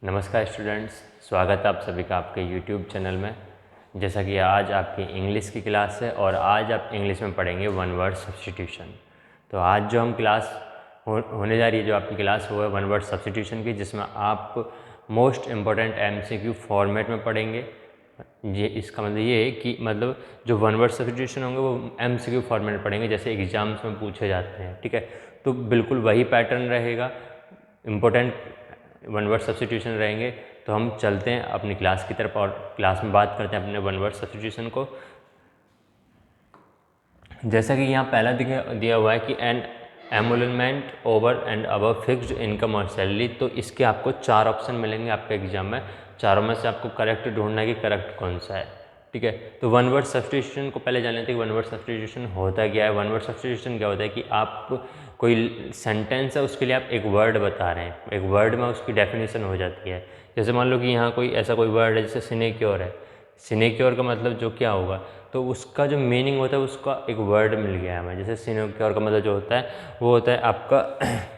नमस्कार स्टूडेंट्स, स्वागत है आप सभी का आपके YouTube चैनल में। जैसा कि आज आपकी इंग्लिश की क्लास है और आज आप इंग्लिश में पढ़ेंगे वन वर्ड सब्स्टिट्यूशन। तो आज जो हम क्लास होने जा रही है, जो आपकी क्लास वो है वन वर्ड सब्स्टिट्यूशन की, जिसमें आप मोस्ट इम्पॉर्टेंट MCQ फॉर्मेट में पढ़ेंगे। ये इसका मतलब ये है कि जो वन वर्ड सब्स्टिट्यूशन होंगे वो MCQ फॉर्मेट में पढ़ेंगे, जैसे एग्जाम्स में पूछे जाते हैं। ठीक है, तो बिल्कुल वही पैटर्न रहेगा, इम्पोर्टेंट वन वर्ड सब्स्टिट्यूशन रहेंगे। तो हम चलते हैं अपनी क्लास की तरफ और क्लास में बात करते हैं अपने वन वर्ड सब्स्टिट्यूशन को। जैसा कि यहाँ पहला दिया हुआ है कि an emolument over and above fixed income और सैलरी। तो इसके आपको 4 ऑप्शन मिलेंगे आपके एग्जाम में। चारों में से आपको करेक्ट ढूंढना है कि करेक्ट कौन सा है। ठीक है, तो वन वर्ड सब्स्टिट्यूशन को पहले जान लेते हैं कि वन वर्ड सब्स्टिट्यूशन होता क्या है। वन वर्ड सब्स्टिट्यूशन क्या होता है कि आप कोई सेंटेंस है, उसके लिए आप एक वर्ड बता रहे हैं, एक वर्ड में उसकी डेफिनेशन हो जाती है। जैसे मान लो कि यहाँ कोई ऐसा कोई वर्ड है जैसे सिनेक्योर है। सिनेक्योर का मतलब जो क्या होगा, तो उसका जो मीनिंग होता है उसका एक वर्ड मिल गया है हमें। जैसे सिनेक्योर का मतलब जो होता है वो होता है आपका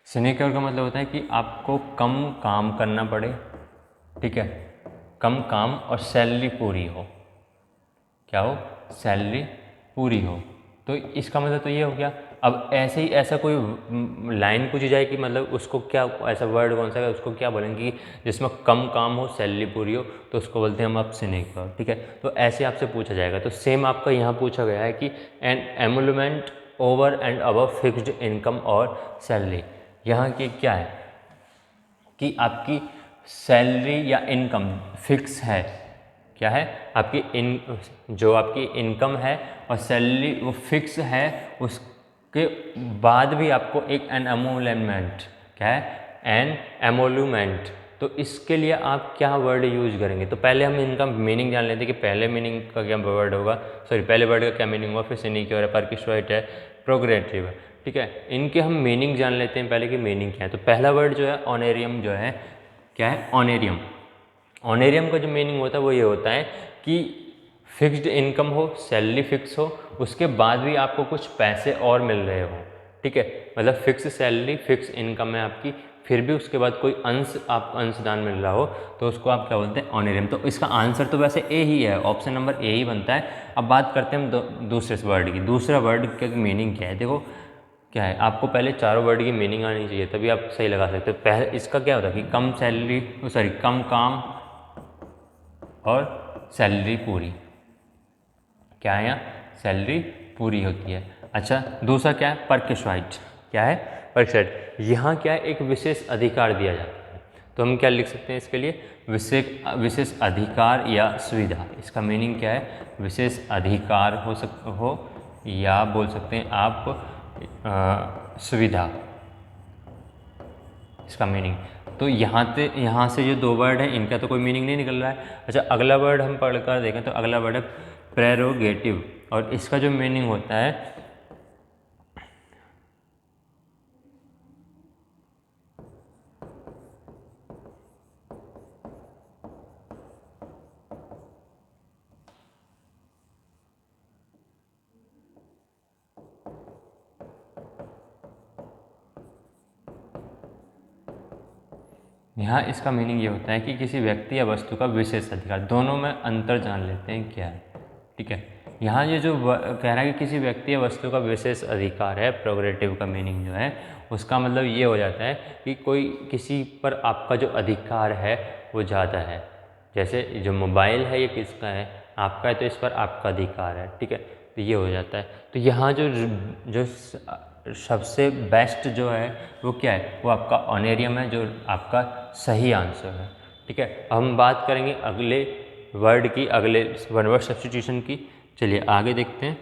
सिनेक्योर का मतलब होता है कि आपको कम काम करना पड़े। ठीक है, कम काम और सैलरी पूरी हो। क्या हो? सैलरी पूरी हो। तो इसका मतलब तो ये हो गया। अब ऐसे ही ऐसा कोई लाइन पूछी जाए कि मतलब उसको क्या, ऐसा वर्ड कौन सा है उसको क्या बोलेंगे कि जिसमें कम काम हो सैलरी पूरी हो, तो उसको बोलते हैं हम आप सिनेक्योर। ठीक है, तो ऐसे आपसे पूछा जाएगा। तो सेम आपका यहाँ पूछा गया है कि an emolument over and above fixed income और सैलरी। यहाँ की क्या है कि आपकी सैलरी या इनकम फिक्स है। क्या है? आपकी जो आपकी इनकम है और सैलरी वो फिक्स है। उसके बाद भी आपको एक एन एमोलमेंट, क्या है? एन एमोलमेंट। तो इसके लिए आप क्या वर्ड यूज करेंगे? तो पहले हम इनका मीनिंग जान लेते हैं कि पहले मीनिंग का क्या वर्ड होगा, पहले वर्ड का क्या मीनिंग होगा, फिर सिनेक्योर है, परक्विसाइट है, प्रोग्रेटिव है। ठीक है, इनके हम मीनिंग जान लेते हैं पहले कि मीनिंग क्या है। तो पहला वर्ड जो है ऑनेरियम जो है, क्या है? ऑनेरियम। ऑनेरियम का जो मीनिंग होता है वो ये होता है कि फिक्स्ड इनकम हो, सैलरी फिक्स हो, उसके बाद भी आपको कुछ पैसे और मिल रहे हो। ठीक है, मतलब फिक्स सैलरी फिक्स इनकम है आपकी, फिर भी उसके बाद कोई आपको अंशदान मिल रहा हो, तो उसको आप क्या बोलते हैं? ऑनेरियम। तो इसका आंसर तो वैसे ए ही है, ऑप्शन नंबर ए ही बनता है। अब बात करते हैं हम दूसरे वर्ड की। दूसरा वर्ड का मीनिंग क्या है? देखो क्या है, आपको पहले चारों वर्ड की मीनिंग आनी चाहिए, तभी आप सही लगा सकते हो। पहले इसका क्या होता है कि कम सैलरी, कम काम और सैलरी पूरी। क्या है? यहाँ सैलरी पूरी होती है। अच्छा, दूसरा क्या है? परक्विसाइट। क्या है? परक्विसाइट। यहाँ क्या है? एक विशेष अधिकार दिया जाता है। तो हम क्या लिख सकते हैं इसके लिए? विशेष अधिकार या सुविधा। इसका मीनिंग क्या है? विशेष अधिकार हो या बोल सकते हैं आप सुविधा, इसका मीनिंग। तो यहाँ से जो 2 वर्ड है इनका तो कोई मीनिंग नहीं निकल रहा है। अच्छा, अगला वर्ड हम पढ़कर देखें तो अगला वर्ड है प्रेरोगेटिव, और इसका जो मीनिंग होता है यहाँ, इसका मीनिंग ये होता है कि किसी व्यक्ति या वस्तु का विशेष अधिकार। दोनों में अंतर जान लेते हैं क्या है। ठीक है, यहाँ ये जो कह रहा है कि किसी व्यक्ति या वस्तु का विशेष अधिकार है, प्रोग्रेटिव का मीनिंग जो है उसका मतलब ये हो जाता है कि कोई किसी पर आपका जो अधिकार है वो ज़्यादा है। जैसे जो मोबाइल है ये किसका है? आपका है, तो इस पर आपका अधिकार है। ठीक है, तो ये हो जाता है। तो यहाँ जो जो सबसे बेस्ट जो है वो क्या है? वो आपका ऑनेरियम है, जो आपका सही आंसर है। ठीक है, हम बात करेंगे अगले वर्ड की, अगले वन वर्ड सब्स्टिट्यूशन की। चलिए आगे देखते हैं।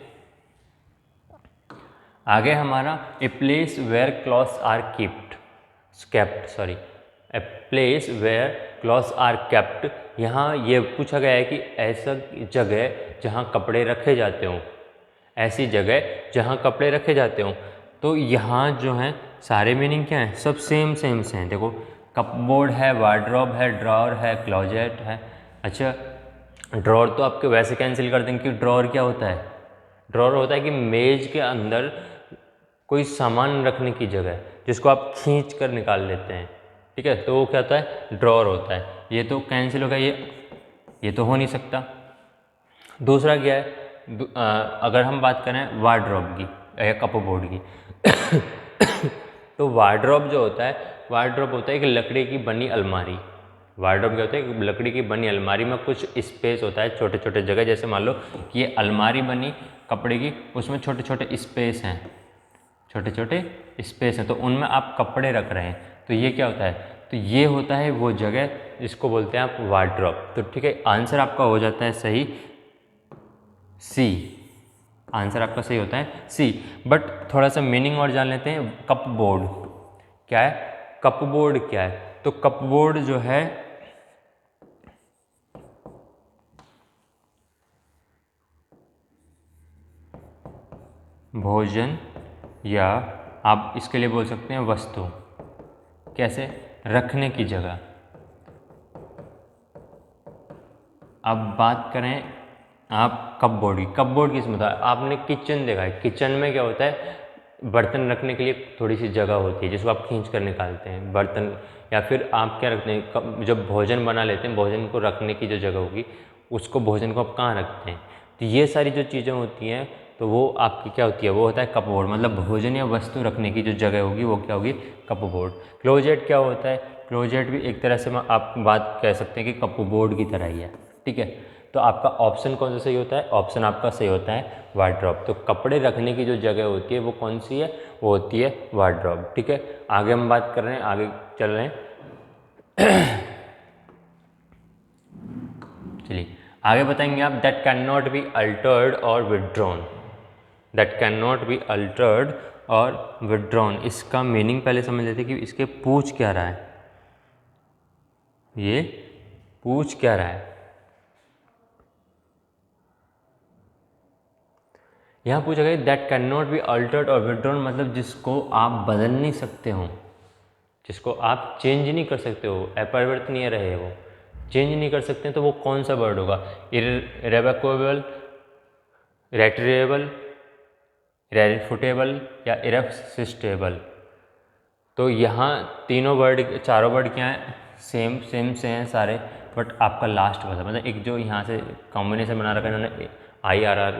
आगे हमारा a place where clothes are a place where clothes are kept. यहाँ ये पूछा गया है कि ऐसा जगह जहाँ कपड़े रखे जाते हों, ऐसी जगह जहाँ कपड़े रखे जाते हों। तो यहाँ जो है सारे मीनिंग क्या हैं? सब सेम से हैं। देखो, कपबोर्ड है, वार्डरोब है, ड्रॉर है, क्लोजेट है। अच्छा, ड्रॉर तो आपके वैसे कैंसिल कर देंगे कि ड्रॉर क्या होता है? ड्रॉअर होता है कि मेज के अंदर कोई सामान रखने की जगह है जिसको आप खींच कर निकाल लेते हैं, ठीक है, तो वो क्या होता है, ड्रॉअर होता है। ये तो कैंसिल हो गया, ये तो हो नहीं सकता। दूसरा क्या है, अगर हम बात करें वार्डरोब की या कपबोर्ड की तो वार्डरोब जो होता है, वार्डरोब होता है एक लकड़ी की बनी अलमारी। वार्डरोब क्या होता है, एक लकड़ी की बनी अलमारी में कुछ स्पेस होता है, छोटे छोटे जगह, जैसे मान लो कि ये अलमारी बनी कपड़े की, उसमें छोटे छोटे स्पेस हैं, छोटे छोटे स्पेस हैं, तो उनमें आप कपड़े रख रहे हैं, तो ये क्या होता है, तो ये होता है वो जगह जिसको बोलते हैं आप वार्डरोब। तो ठीक है, आंसर आपका हो जाता है सही सी, आंसर आपका सही होता है सी। बट थोड़ा सा मीनिंग और जान लेते हैं। कपबोर्ड क्या है, कपबोर्ड क्या है, तो कपबोर्ड जो है भोजन, या आप इसके लिए बोल सकते हैं वस्तु, कैसे, रखने की जगह। अब बात करें आप कपबोर्ड की, कपबोर्ड किस में होता है, आपने किचन देखा है, किचन में क्या होता है, बर्तन रखने के लिए थोड़ी सी जगह होती है जिसको आप खींच कर निकालते हैं बर्तन, या फिर आप क्या रखते हैं, जब भोजन बना लेते हैं, भोजन को रखने की जो जगह होगी उसको, भोजन को आप कहाँ रखते हैं, तो ये सारी जो चीज़ें होती हैं तो वो आपकी क्या होती है, वो होता है कपबोर्ड। मतलब भोजन या वस्तु रखने की जो जगह होगी वो क्या होगी, कपबोर्ड। क्लोजेट क्या होता है, क्लोजेट भी एक तरह से आप बात कह सकते हैं कि कपबोर्ड की तरह ही है, ठीक है। तो आपका ऑप्शन कौन सा सही होता है, ऑप्शन आपका सही होता है वार्डरोब। तो कपड़े रखने की जो जगह होती है वो कौन सी है, वो होती है वार्डरोब, ठीक है। आगे हम बात कर रहे हैं, आगे चल रहे हैं चलिए आगे बताएंगे आप, that can not be altered और withdrawn, that can not be altered और विदड्रॉन, इसका मीनिंग पहले समझ लेते कि इसके पूछ क्या रहा है, ये पूछ क्या रहा है। यहाँ पूछा गया that can not be altered और विदड्रॉन, मतलब जिसको आप बदल नहीं सकते हो, जिसको आप चेंज नहीं कर सकते हो, अपरिवर्तनीय रहे, वो चेंज नहीं कर सकते हैं, तो वो कौन सा वर्ड होगा, इरेवोकेबल, रेट्रिएबल, इरेफुटेबल या इरेसिस्टेबल। तो यहाँ तीनों वर्ड, चारों वर्ड क्या हैं, सेम सेम से हैं सारे, बट आपका लास्ट वाला मतलब एक जो यहाँ से कॉम्बिनेशन बना रखा है इन्होंने, IRR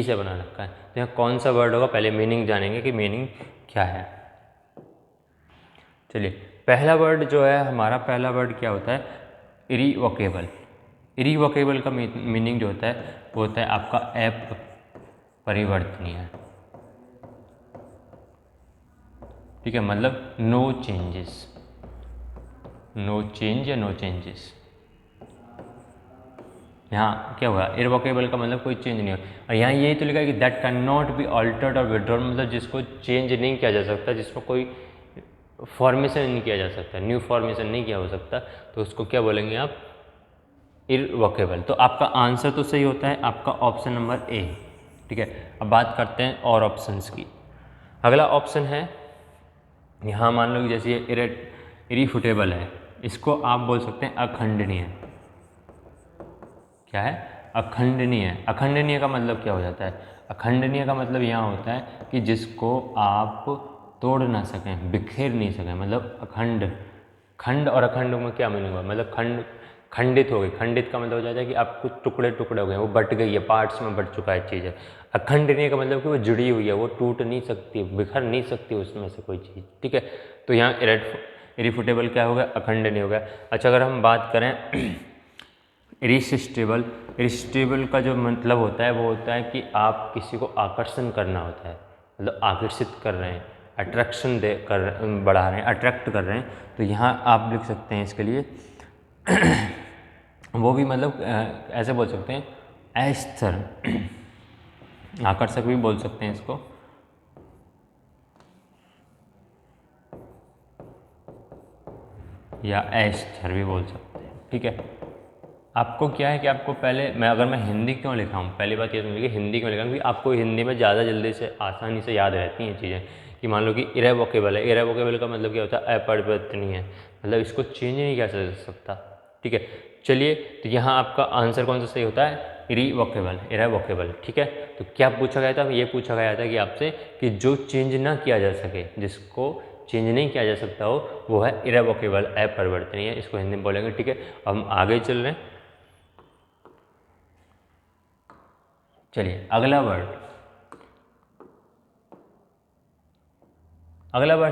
से बना रखा है, तो यहाँ कौन सा वर्ड होगा, पहले मीनिंग जानेंगे कि मीनिंग क्या है। चलिए पहला वर्ड जो है हमारा, पहला वर्ड क्या होता है, इरिवोकेबल। इरिवोकेबल का मीनिंग जो होता है वो होता है आपका अपरिवर्तनीय, ठीक है, मतलब नो चेंजेस, नो चेंज या नो चेंजेस। यहाँ क्या हुआ, इरिवोकेबल का मतलब कोई चेंज नहीं हो, और यहाँ यही तो लिखा है कि that can not be altered और विड्रॉन, मतलब जिसको चेंज नहीं किया जा सकता, जिसको कोई फॉर्मेशन नहीं किया जा सकता, न्यू फॉर्मेशन नहीं किया हो सकता, तो उसको क्या बोलेंगे आप, इरिवोकेबल। तो आपका आंसर तो सही होता है आपका ऑप्शन नंबर ए, ठीक है। अब बात करते हैं और ऑप्शंस की। अगला ऑप्शन है, यहाँ मान लो कि जैसे ये इरिफुटेबल है, इसको आप बोल सकते हैं अखंडनीय। क्या है, अखंडनीय। अखंडनीय का मतलब क्या हो जाता है, अखंडनीय का मतलब यहाँ होता है कि जिसको आप तोड़ ना सकें, बिखेर नहीं सकें, मतलब अखंड। खंड और अखंड में क्या मीनिंग हुआ, मतलब खंड, खंडित हो गई, खंडित का मतलब हो जाता है कि आप कुछ टुकड़े टुकड़े हो गए, वो बट गई है, पार्ट्स में बट चुका है चीज़ है। अखंडनीय का मतलब कि वो जुड़ी हुई है, वो टूट नहीं सकती, बिखर नहीं सकती उसमें से कोई चीज़, ठीक है। तो यहाँ इरिफुटेबल क्या हो गया, अखंडनीय हो गया। अच्छा अगर हम बात करें इरिसिस्टेबल, इरिसिस्टेबल का जो मतलब होता है वो होता है कि आप किसी को आकर्षण करना होता है, मतलब आकर्षित कर रहे हैं, अट्रैक्शन बढ़ा रहे हैं, अट्रैक्ट कर रहे हैं, तो यहाँ आप लिख सकते हैं इसके लिए वो भी मतलब ऐसे बोल सकते हैं अस्थिर, आकर्षक भी बोल सकते हैं इसको, या अस्थिर भी बोल सकते हैं, ठीक है। आपको क्या है कि आपको पहले, अगर मैं हिंदी क्यों लिखा हूँ, पहली बात ये समझिए हिंदी क्यों लिखा हूँ, क्योंकि आपको हिंदी में ज़्यादा जल्दी से आसानी से याद रहती हैं चीज़ें, कि मान लो कि इरेवोकेबल है, इरेवोकेबल का मतलब क्या होता है, अपरिवर्तनीय, मतलब इसको चेंज नहीं किया जा सकता, ठीक है। चलिए तो यहाँ आपका आंसर कौन सा सही होता है, इरेवोकेबल। ठीक है, तो क्या पूछा गया था? ये पूछा गया था कि आपसे कि जो चेंज ना किया जा सके, जिसको चेंज नहीं किया जा सकता हो, वो है इरेवोकेबल, अपरिवर्तनीय, इसको हिंदी में बोलेंगे। ठीक है, अब हम आगे चल रहे हैं। चलिए अगला वर्ड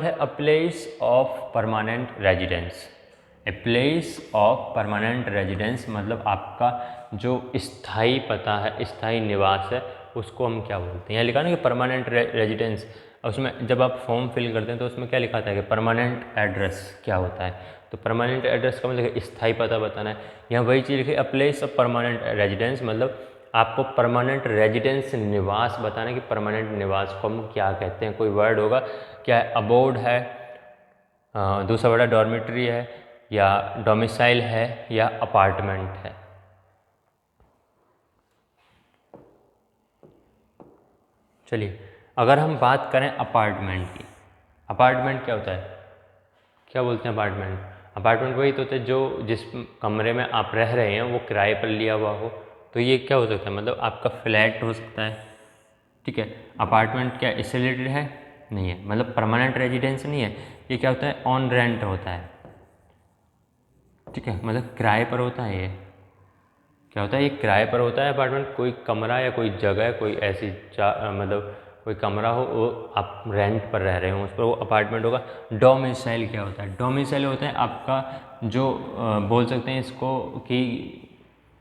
है a place of permanent residence. A place of permanent residence मतलब आपका जो स्थायी पता है, स्थायी निवास है, उसको हम क्या बोलते हैं? यहाँ लिखा ना कि परमानेंट रेजिडेंस, उसमें जब आप फॉर्म फिल करते हैं तो उसमें क्या लिखा था कि परमानेंट एड्रेस क्या होता है? तो परमानेंट एड्रेस का मतलब स्थायी पता बताना है। यहाँ वही चीज़ लिखी, a place of permanent residence मतलब आपको परमानेंट रेजिडेंस, निवास बताना कि परमानेंट निवास को हम क्या कहते हैं। कोई वर्ड होगा, क्या है? अबोर्ड है, दूसरा वर्ड है डॉर्मेट्री है, या डोमिसाइल है, या अपार्टमेंट है। चलिए अगर हम बात करें अपार्टमेंट की, अपार्टमेंट क्या होता है? क्या बोलते हैं अपार्टमेंट? अपार्टमेंट वही तो होता है जो जिस कमरे में आप रह रहे हैं वो किराए पर लिया हुआ हो। तो ये क्या हो सकता है? मतलब आपका फ्लैट हो सकता है। ठीक है, अपार्टमेंट क्या इससे रिलेटेड है? नहीं है, मतलब परमानेंट रेजिडेंस नहीं है। ये क्या होता है? ऑन रेंट होता है। ठीक है, मतलब किराए पर होता है। ये क्या होता है? ये किराए पर होता है अपार्टमेंट। कोई कमरा या कोई जगह, कोई ऐसी मतलब कोई कमरा हो, वो आप रेंट पर रह रहे हो, उस पर वो अपार्टमेंट होगा। डोमिसाइल क्या होता है? डोमिसाइल होता है आपका जो बोल सकते हैं इसको कि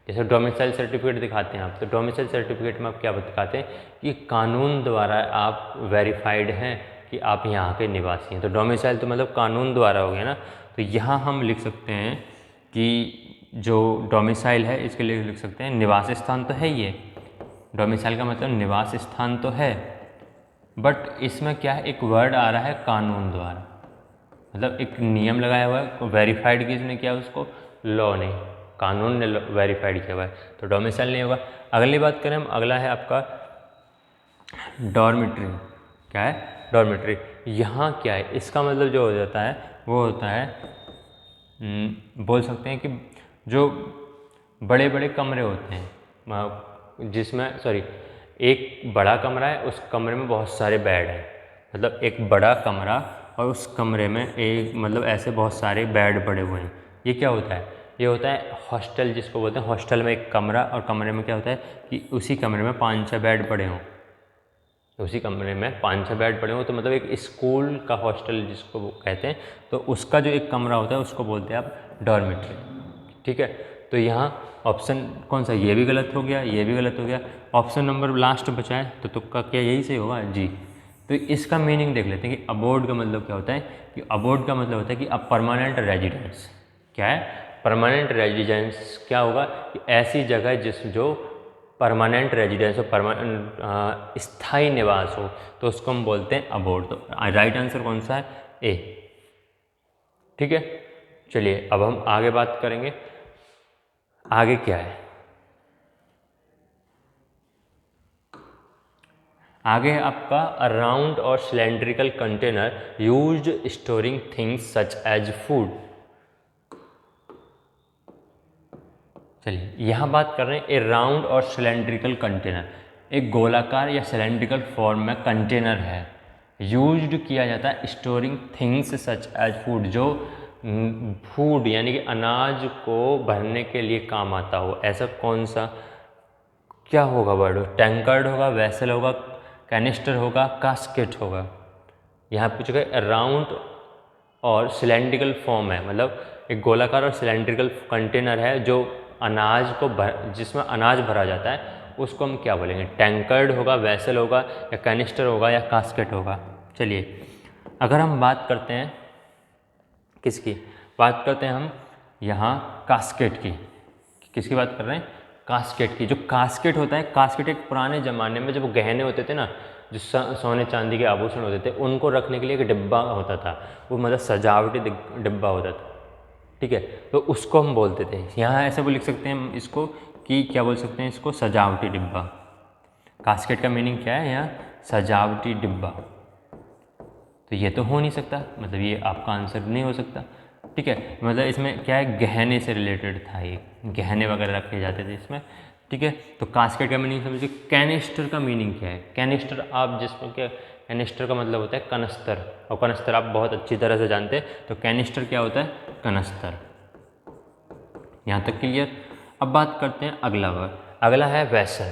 जैसे डोमिसाइल सर्टिफिकेट दिखाते हैं आप, तो डोमिसाइल सर्टिफिकेट में आप क्या दिखाते हैं कि कानून द्वारा आप वेरीफाइड हैं कि आप यहाँ के निवासी हैं। तो डोमिसाइल तो मतलब कानून द्वारा हो गया ना। तो यहाँ हम लिख सकते हैं कि जो डोमिसाइल है इसके लिए लिख सकते हैं निवास स्थान तो है। ये डोमिसाइल का मतलब निवास स्थान तो है, बट इसमें क्या है? एक वर्ड आ रहा है कानून द्वारा, मतलब एक नियम लगाया हुआ है। वेरीफाइड किसने किया उसको? लॉ ने, कानून ने वेरीफाइड किया हुआ है, तो डोमिसाइल नहीं होगा। अगली बात करें हम, अगला है आपका डॉर्मेट्री। क्या है? डॉर्मेट्री। यहाँ क्या है? इसका मतलब जो हो जाता है वो होता है बोल सकते हैं कि जो बड़े बड़े कमरे होते हैं, जिसमें एक बड़ा कमरा है, उस कमरे में बहुत सारे बेड हैं। मतलब एक बड़ा कमरा और उस कमरे में एक मतलब ऐसे बहुत सारे बेड पड़े हुए हैं। ये क्या होता है? ये होता है हॉस्टल, जिसको बोलते हैं। हॉस्टल में एक कमरा, और कमरे में क्या होता है कि उसी कमरे में 5-6 बेड पड़े हों। उसी कमरे में 5-6 बेड पड़े हों, तो मतलब एक स्कूल का हॉस्टल जिसको वो कहते हैं, तो उसका जो एक कमरा होता है उसको बोलते हैं आप डॉर्मेट्री। ठीक है, तो यहाँ ऑप्शन कौन सा? ये भी गलत हो गया, ये भी गलत हो गया। ऑप्शन नंबर लास्ट बचा है, तो तुक्का क्या यही सही होगा? जी। तो इसका मीनिंग देख लेते हैं कि अबोर्ड का मतलब क्या होता है। कि अबोर्ड का मतलब होता है कि अब परमानेंट रेजिडेंस। क्या है? परमानेंट रेजिडेंस क्या होगा? कि ऐसी जगह जो परमानेंट रेजिडेंस हो, स्थायी निवास हो, तो उसको हम बोलते हैं अबोर्ड। तो राइट आंसर कौन सा है? ए। ठीक है, चलिए अब हम आगे बात करेंगे। आगे क्या है? आगे है आपका राउंड और cylindrical container used storing things such as food. चलिए यहाँ बात कर रहे हैं ए राउंड और सिलेंड्रिकल कंटेनर। एक गोलाकार या सिलेंड्रिकल फॉर्म में कंटेनर है, यूज्ड किया जाता है storing things such as food, जो फूड यानी कि अनाज को भरने के लिए काम आता हो। ऐसा कौन सा क्या होगा वर्ड? टैंकर्ड होगा, वेसल होगा, कैनिस्टर होगा, कास्केट होगा। यहाँ पूछा गया राउंड और सिलेंड्रिकल फॉर्म है, मतलब एक गोलाकार और सिलेंड्रिकल कंटेनर है जो अनाज को जिसमें अनाज भरा जाता है, उसको हम क्या बोलेंगे? टैंकर्ड होगा, वेसल होगा, या कैनिस्टर होगा, या कास्केट होगा। चलिए अगर हम बात करते हैं किसकी, बात करते हैं हम यहाँ कास्केट की। किसकी बात कर रहे हैं? कास्केट की। जो कास्केट होता है, कास्केट एक पुराने ज़माने में जब गहने होते थे ना, जो सोने चांदी के आभूषण होते थे, उनको रखने के लिए एक डिब्बा होता था। वो मतलब सजावटी डिब्बा होता था। ठीक है, तो उसको हम बोलते थे। यहाँ ऐसे वो लिख सकते हैं हम इसको कि क्या बोल सकते हैं इसको? सजावटी डिब्बा। कास्केट का मीनिंग क्या है यहाँ? सजावटी डिब्बा। तो ये तो हो नहीं सकता, मतलब ये आपका आंसर नहीं हो सकता। ठीक है, मतलब इसमें क्या है? गहने से रिलेटेड था, ये गहने वगैरह रखे जाते थे इसमें, ठीक है। तो कास्केट का मीनिंग समझिए। कैनिस्टर का मीनिंग क्या है? कैनिस्टर आप जिसमें क्या, कैनिस्टर का मतलब होता है कनस्तर, और कनस्तर आप बहुत अच्छी तरह से जानते हैं। तो कैनिस्टर क्या होता है? कनस्तर। यहाँ तक क्लियर। अब बात करते हैं अगला वर्ड। अगला है वेसल।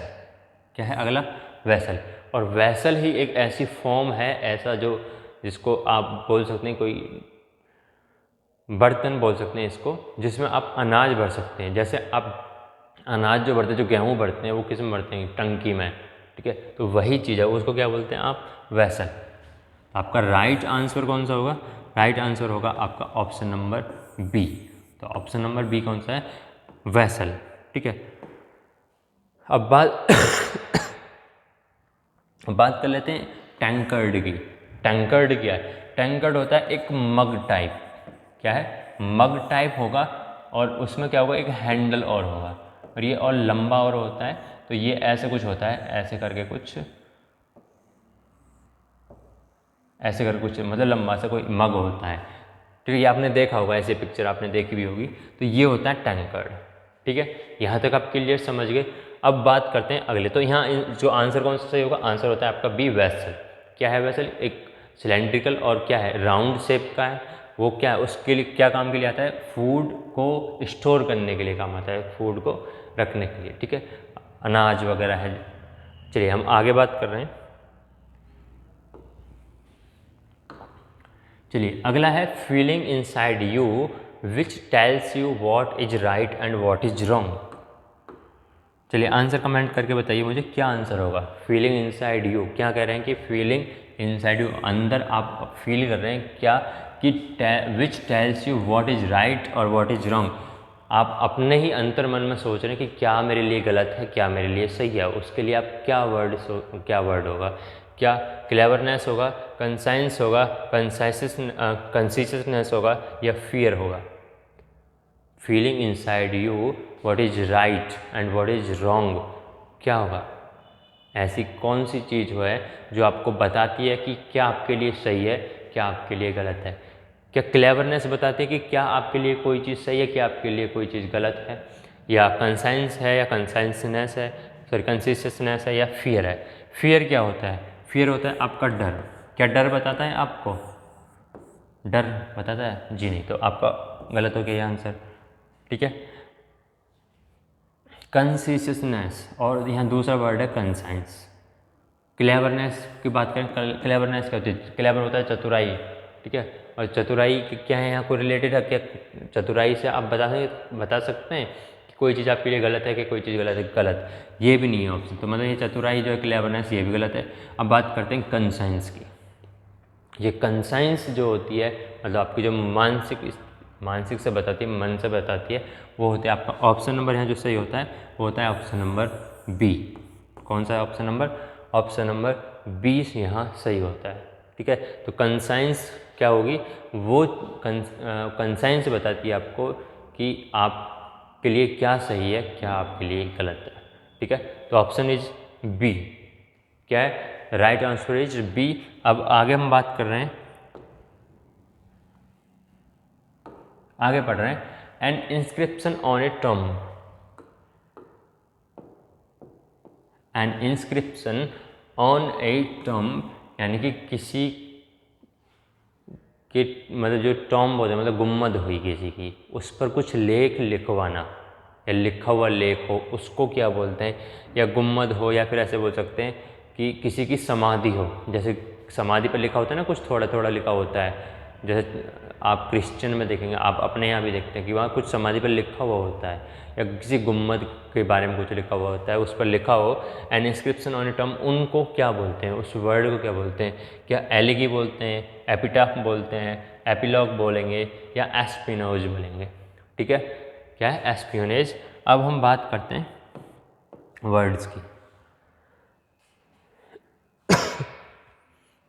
क्या है अगला? वेसल। और वेसल ही एक ऐसी फॉर्म है, ऐसा जो जिसको आप बोल सकते हैं कोई बर्तन बोल सकते हैं इसको, जिसमें आप अनाज भर सकते हैं। जैसे आप अनाज जो भरते हैं, जो गेहूँ भरते हैं, वो किस में भरते हैं? टंकी में। ठीक है, तो वही चीज़ है, उसको क्या बोलते हैं आप? वेसल। आपका राइट आंसर कौन सा होगा? राइट आंसर होगा आपका ऑप्शन नंबर बी। तो ऑप्शन नंबर बी कौन सा है? वेसल। ठीक है। अब बात बात कर लेते हैं टैंकर्ड की। टैंकर्ड क्या है? टैंकर्ड होता है एक मग टाइप। क्या है? मग टाइप होगा, और उसमें क्या होगा? एक हैंडल और होगा, और ये और लंबा और होता है। तो ये ऐसे कुछ होता है, ऐसे करके कुछ, ऐसे करके कुछ, मतलब लंबा सा कोई मग होता है। ठीक है, ये आपने देखा होगा, ऐसे पिक्चर आपने देखी भी होगी। तो ये होता है टैंकर्ड। ठीक है, यहाँ तक आप क्लियर समझ गए। अब बात करते हैं अगले। तो यहाँ जो आंसर कौन सा सही होगा? आंसर होता है आपका बी, वेसल। क्या है वेसल? एक सिलेंड्रिकल और क्या है, राउंड शेप का है। वो क्या है, उसके लिए क्या काम के लिए आता है? फूड को स्टोर करने के लिए काम आता है, फूड को रखने के लिए। ठीक है, अनाज वगैरह है। चलिए हम आगे बात कर रहे हैं। चलिए अगला है feeling inside you which tells you what is right and what is wrong. चलिए आंसर कमेंट करके बताइए मुझे क्या आंसर होगा। फीलिंग इनसाइड यू, क्या कह रहे हैं कि फीलिंग इनसाइड यू, अंदर आप फील कर रहे हैं क्या, कि which tells you what is right और व्हाट इज रॉन्ग। आप अपने ही अंतर मन में सोच रहे हैं कि क्या मेरे लिए गलत है, क्या मेरे लिए सही है। उसके लिए आप क्या वर्ड होगा? क्या क्लेवरनेस होगा, कंसाइंस होगा, कंसिस्टेंस होगा, या फियर होगा? Feeling inside you what is right and what is wrong, क्या होगा? ऐसी कौन सी चीज़ है जो आपको बताती है कि क्या आपके लिए सही है, क्या आपके लिए गलत है? क्या क्लेवरनेस बताती है कि क्या आपके लिए कोई चीज़ सही है, क्या आपके लिए कोई चीज़ गलत है? या कंसाइंस है, या कंसाइंसनेस है, सॉरी कंसिस्टेंसनेस है, या फियर है? फियर क्या होता है? फियर होता है आपका डर। क्या डर बताता है आपको? डर बताता है? जी नहीं, तो आपका गलत हो गया ये आंसर। ठीक है, कंसिस्टेंस, और यहाँ दूसरा वर्ड है कंसाइंस। क्लेवरनेस की बात करें, क्लेवरनेस क्या होती है? क्लेवर होता है चतुराई। ठीक है, और चतुराई क्या है यहाँ को रिलेटेड है? क्या चतुराई से आप बता सकते हैं कि कोई चीज़ आपके लिए गलत है कि कोई चीज़ गलत है? गलत, ये भी नहीं है ऑप्शन। तो मतलब ये चतुराई जो है, क्लेवरनेस, ये भी गलत है। अब बात करते हैं कंसाइंस की। ये कंसाइंस जो होती है, मतलब आपकी जो मानसिक से बताती है, मन से बताती है, वो होता है आपका ऑप्शन नंबर, यहाँ जो सही होता है वो होता है ऑप्शन नंबर बी। कौन सा है option number? Option number B यहाँ सही होता है। ठीक है, तो कंसाइंस क्या होगी? वो कंसाइंस बताती है आपको कि आपके लिए क्या सही है, क्या आपके लिए गलत है। ठीक है, तो ऑप्शन इज बी। क्या है? Right answer is B. अब आगे हम बात कर रहे हैं, आगे पढ़ रहे हैं। N inscription on A Tom. N inscription on A Tom, यानी कि किसी के, मतलब जो टॉम बोलते हैं, मतलब गुम्मद हुई किसी की, उस पर कुछ लेख लिखवाना, या लिखा हुआ लेख हो, उसको क्या बोलते हैं? या गुम्मद हो, या फिर ऐसे बोल सकते हैं कि किसी की समाधि हो। जैसे समाधि पर लिखा होता है ना, कुछ थोड़ा थोड़ा लिखा होता है। जैसे आप क्रिश्चियन में देखेंगे, आप अपने यहाँ भी देखते हैं कि वहाँ कुछ समाधि पर लिखा हुआ होता है, या किसी गुम्मद के बारे में कुछ लिखा हुआ होता है, उस पर लिखा हो N inscription on A Tom, उनको क्या बोलते हैं? उस वर्ड को क्या बोलते हैं? क्या एलिगी बोलते हैं, एपिटाफ बोलते हैं, एपिलॉग बोलेंगे, या एस्पिनोज बोलेंगे? ठीक है, क्या है? एस्पियोनेज। अब हम बात करते हैं वर्ड्स की।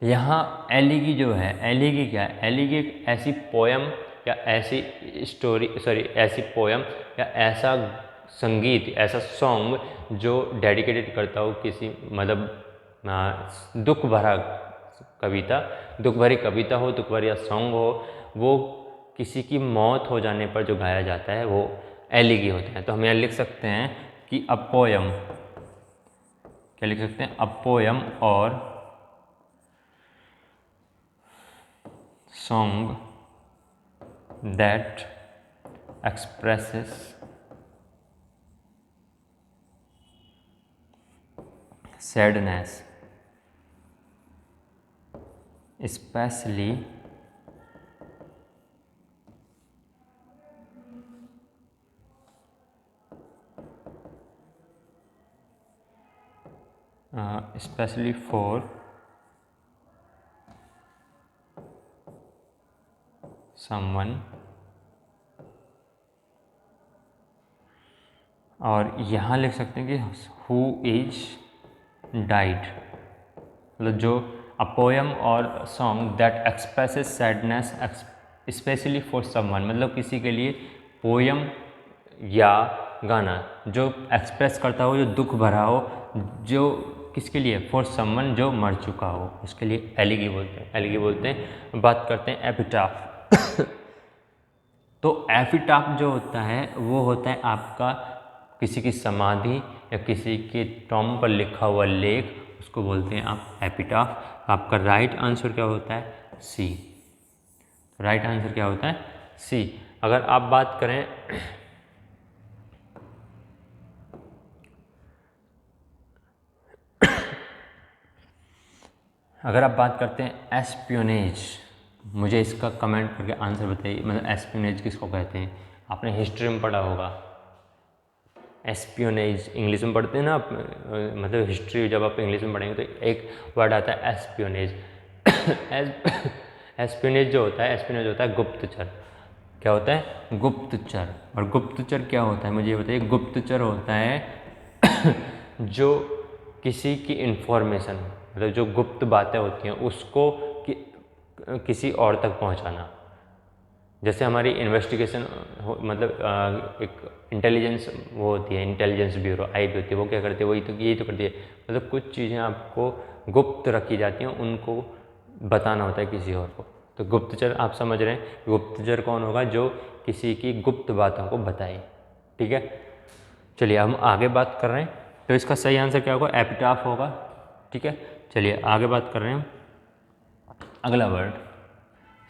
यहाँ एलिगी जो है, एलिगी क्या है? एलिगी एक ऐसी पोयम या ऐसी स्टोरी, सॉरी ऐसी पोयम या ऐसा संगीत, ऐसा सॉन्ग जो डेडिकेटेड करता हो किसी, मतलब दुख भरा कविता, दुख भरी कविता हो, दुख भरी सॉन्ग हो, वो किसी की मौत हो जाने पर जो गाया जाता है वो एलिगी होता है। तो हम यहाँ लिख सकते हैं कि अ पोयम, क्या लिख सकते हैं, अ पोयम और song that expresses sadness especially especially for someone, और यहाँ लिख सकते हैं कि हु इज डाइड, मतलब जो अ पोयम और song that expresses sadness specially for someone, मतलब किसी के लिए पोयम या गाना जो एक्सप्रेस करता हो, जो दुख भरा हो, जो किसके लिए, फॉर समवन जो मर चुका हो, उसके लिए एलिगी बोलते हैं, एलिगी बोलते हैं। बात करते हैं एपिटाफ। तो एपिटाफ जो होता है वो होता है आपका किसी की समाधि या किसी के टॉम पर लिखा हुआ लेख, उसको बोलते हैं आप एपिटाफ। आपका राइट आंसर क्या होता है, सी। राइट आंसर क्या होता है, सी। अगर आप बात करें अगर आप बात करते हैं एस्पियोनेज, मुझे इसका कमेंट करके आंसर बताइए, मतलब एस्पियोनेज किसको कहते हैं। आपने हिस्ट्री में पढ़ा होगा एस्पियोनेज, इंग्लिश में पढ़ते हैं ना आप, मतलब हिस्ट्री जब आप इंग्लिश में पढ़ेंगे तो एक वर्ड आता है एस्पियोनेज। एस्पियोनेज जो होता है, एस्पियोनेज होता है गुप्तचर। क्या होता है, गुप्तचर। और गुप्तचर क्या होता है, मुझे ये बताइए। गुप्तचर होता है जो किसी की इन्फॉर्मेशन, मतलब जो गुप्त बातें होती हैं उसको किसी और तक पहुंचाना। जैसे हमारी इन्वेस्टिगेशन मतलब एक इंटेलिजेंस वो होती है, इंटेलिजेंस ब्यूरो आईबी होती है, वो क्या करती है, वही तो यही तो करती है, मतलब कुछ चीज़ें आपको गुप्त रखी जाती हैं, उनको बताना होता है किसी और को। तो गुप्तचर आप समझ रहे हैं, गुप्तचर कौन होगा, जो किसी की गुप्त बातों को बताए। ठीक है, चलिए हम आगे बात कर रहे हैं। तो इसका सही आंसर क्या होगा, एपिटाफ होगा। ठीक है, चलिए आगे बात कर रहे हैं। अगला